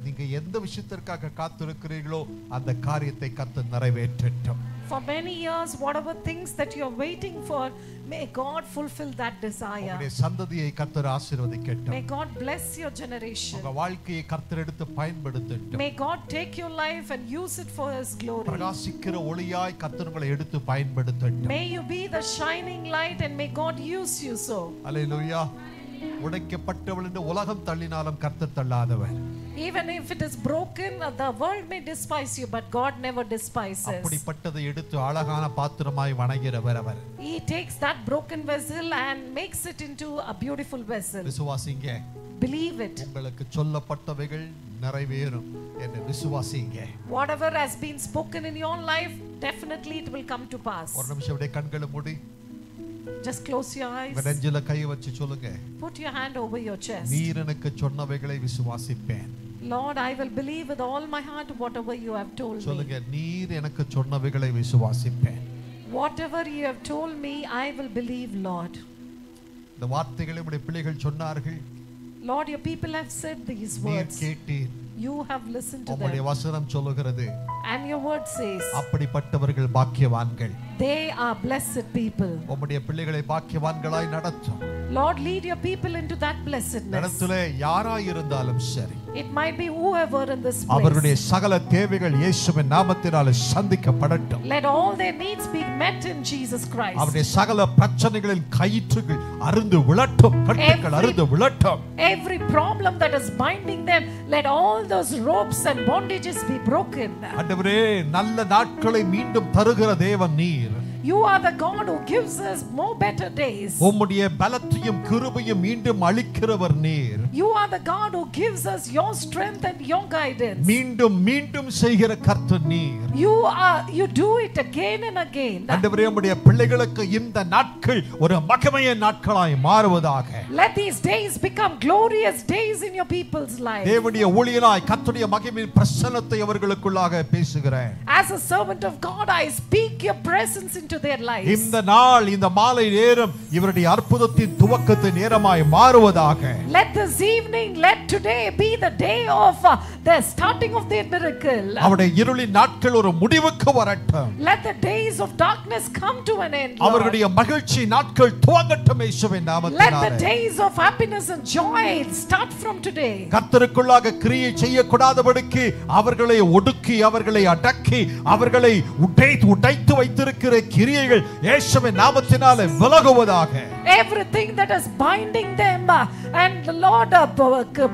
[SPEAKER 4] நீங்க எந்த விஷயத்திற்காக காத்திருக்கிறீர்களோ அந்த காரியத்தை கர்த்தர் நிறைவேற்றட்டும்.
[SPEAKER 11] For many years, whatever things that you are waiting for, may God fulfill that desire.
[SPEAKER 4] உங்களுடைய சந்ததியை கர்த்தர் ஆசீர்வதிக்கட்டும்.
[SPEAKER 11] May God bless your generation.
[SPEAKER 4] உங்க வாழ்க்கையை கர்த்தர் எடுத்து பயன்படுத்தட்டும்.
[SPEAKER 11] May God take your life and use it for His glory.
[SPEAKER 4] பிரகாசிக்கிற ஒளியாய் கர்த்தர் உங்களை எடுத்து பயன்படுத்தட்டும்.
[SPEAKER 11] May you be the shining light and may God use you so.
[SPEAKER 4] Hallelujah. உடைக்கப்பட்டவள் என்று உலகம் தள்ளினாலும் கர்த்தர் தள்ளாதவர்.
[SPEAKER 11] Even if it is broken, the world may despise you, but God never despises.
[SPEAKER 4] அப்படிப்பட்டதை எடுத்து அழகான பாத்திரமாய் வணங்குகிறவர் அவர்.
[SPEAKER 11] He takes that broken vessel and makes it into a beautiful vessel.
[SPEAKER 4] விசுவாசிங்க.
[SPEAKER 11] Believe it.
[SPEAKER 4] உங்களுக்கு சொல்லப்பட்டவைகள் நிறைவேறும் என்று விசுவாசிங்க.
[SPEAKER 11] Whatever has been spoken in your life, definitely it will come to pass.
[SPEAKER 4] ஒரு நிமிஷம் அப்படியே கண்களை மூடி.
[SPEAKER 11] Just close your eyes.
[SPEAKER 4] நெஞ்சில கை வச்சு சொல்லுங்க.
[SPEAKER 11] Put your hand over your chest.
[SPEAKER 4] நீர் எனக்கு சொன்னவைகளை விசுவாசிப்பேன்.
[SPEAKER 11] Lord, I will believe with all my heart whatever you have told me.
[SPEAKER 4] சொல்லுங்க, நீர் எனக்கு சொன்னவைகளை விசுவாசிப்பேன்.
[SPEAKER 11] Whatever you have told me, I will believe, Lord.
[SPEAKER 4] இந்த வார்த்தைகளை உம்முடைய பிள்ளைகள் சொன்னார்கள்.
[SPEAKER 11] Lord, your people have said these words.
[SPEAKER 4] நீர் கேட்டீர்.
[SPEAKER 11] You have listened to them.
[SPEAKER 4] உம்முடைய வசனம் சொல்லுகிறது.
[SPEAKER 11] And your word says,
[SPEAKER 4] அப்படிப்பட்டவர்கள் பாக்கியவான்கள்.
[SPEAKER 11] They are blessed people.
[SPEAKER 4] உம்முடைய பிள்ளைகளை பாக்கியவான்களாய் நடத்தும்.
[SPEAKER 11] Lord, lead your people into that blessedness.
[SPEAKER 4] நடத்துலே யாராய் இருந்தாலும் சரி.
[SPEAKER 11] It might be whoever in this place.
[SPEAKER 4] அவருடைய சகல தேவைகள் இயேசுவின் நாமத்தினாலே சந்திக்கப்படட்டும்.
[SPEAKER 11] Let all their needs be met in Jesus Christ.
[SPEAKER 4] அவருடைய சகல பிரச்சனைகளின் கயிற்றுகள் அறுந்து விழட்டும். கட்டுகள் அறுந்து விழட்டும்.
[SPEAKER 11] Every problem that is binding them, let all those ropes and bondages be broken.
[SPEAKER 4] ஆண்டவரே, நல்ல நாட்களை மீண்டும் தருகிற தேவன் நீர்.
[SPEAKER 11] You are the God who gives us more better days.
[SPEAKER 4] உம்முடைய பலத்தையும் கிருபையும் மீண்டும் அளிக்கிறவர் நீர்.
[SPEAKER 11] You are the God who gives us your strength and your guidance.
[SPEAKER 4] மீண்டும் மீண்டும் செய்கிற கர்த்தர் நீர்.
[SPEAKER 11] You do it again and again.
[SPEAKER 4] ஆண்டவரே, உம்முடைய பிள்ளைகளுக்கு இந்த நாட்கள் ஒரு மகிமையின் நாட்களாய் மாறுவதாக.
[SPEAKER 11] Let these days become glorious days in your people's life.
[SPEAKER 4] தேவனுடைய ஊழியனாய் கர்த்தருடைய மகிமையின் பிரசன்னத்தை அவர்களுக்குள்ளாக பேசுகிறேன்.
[SPEAKER 11] As a servant of God, I speak your presence into their lives.
[SPEAKER 4] இந்த நாள், இந்த மாலை நேரம் இவருடைய அற்புதத்தின் துவக்கத்தின் நேரமாய் மாறுவதாக.
[SPEAKER 11] Let this evening, let today be the day of the starting of their miracle.
[SPEAKER 4] அவருடைய இருளின் நாட்கள் ஒரு முடிவுக்கு வரட்டும்.
[SPEAKER 11] Let the days of darkness come to an end.
[SPEAKER 4] அவருடைய மகிழ்ச்சி நாட்கள் துவங்கட்டும் இயேசுவின் நாமத்தினாலே.
[SPEAKER 11] Let the days of happiness and joy start from today.
[SPEAKER 4] கர்த்தருக்குள்ளாக கிரியை செய்யக்கூடாதபடிக்கு அவர்களை ஒடுக்கி, அவர்களை அடக்கி, அவர்களை உடைத்து வைத்திருக்கிற கிரியைகள் இயேசுவின் நாமத்தினாலே விலகுவதாக.
[SPEAKER 11] Everything that is binding them and the Lord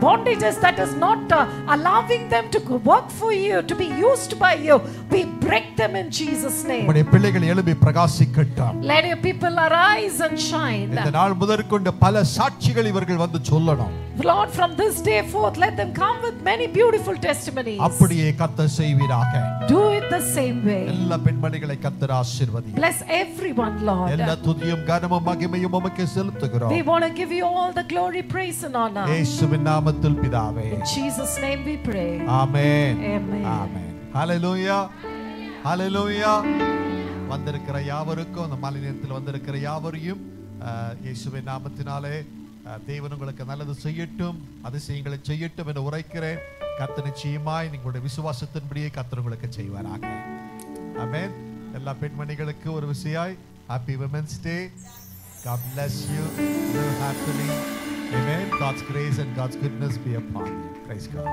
[SPEAKER 11] bondages that is not allowing them to work for you, to be used by you, we break them in Jesus name.
[SPEAKER 4] உம்முடைய பிள்ளைகள் எழும்பி பிரகாசிக்கட்டும்.
[SPEAKER 11] Let your people arise and shine.
[SPEAKER 4] இந்த நாள் முதற்கொண்டு பல சாட்சிகள் இவர்கள் வந்து சொல்லணும்.
[SPEAKER 11] Lord, from this day forth let them come with many beautiful testimonies.
[SPEAKER 4] அப்படியே கர்த்தர் செய்வீராக.
[SPEAKER 11] Do it the same way.
[SPEAKER 4] எல்லா பெண்மணிகளை கர்த்தர் ஆசீர்வதியும்.
[SPEAKER 11] Bless everyone, Lord.
[SPEAKER 4] எல்லா துதியும் கனமும் மகிமையும் உமக்கே செலுத்துகிறோம்.
[SPEAKER 11] We want to give you all the glory, praise and honor.
[SPEAKER 4] இயேசுவின் நாமத்தில் பிதாவே.
[SPEAKER 11] In Jesus name we pray.
[SPEAKER 4] Amen.
[SPEAKER 11] Amen.
[SPEAKER 4] ஆமென். ஹalleluya. ஹalleluya. வந்திருக்கிற யாவருக்கும் அந்த மாலை நேரத்தில் வந்திருக்கிற யாவரையும் இயேசுவின் நாமத்தினாலே தேவன் உங்களுக்கு நல்லது செய்யட்டும், அதிசயங்களை செய்யட்டும் என்று உரைக்கிறேன். கர்த்தர் நிச்சயமாய் உங்களுடைய விசுவாசத்தின்படியே கர்த்தர் உங்களுக்கு செய்வாராக. ஆமென். எல்லா பெண்மணிகளுக்கு ஒரு விசையாய் happy women's day. God bless you. Live happily. Amen. God's grace and God's goodness be upon you. Praise God.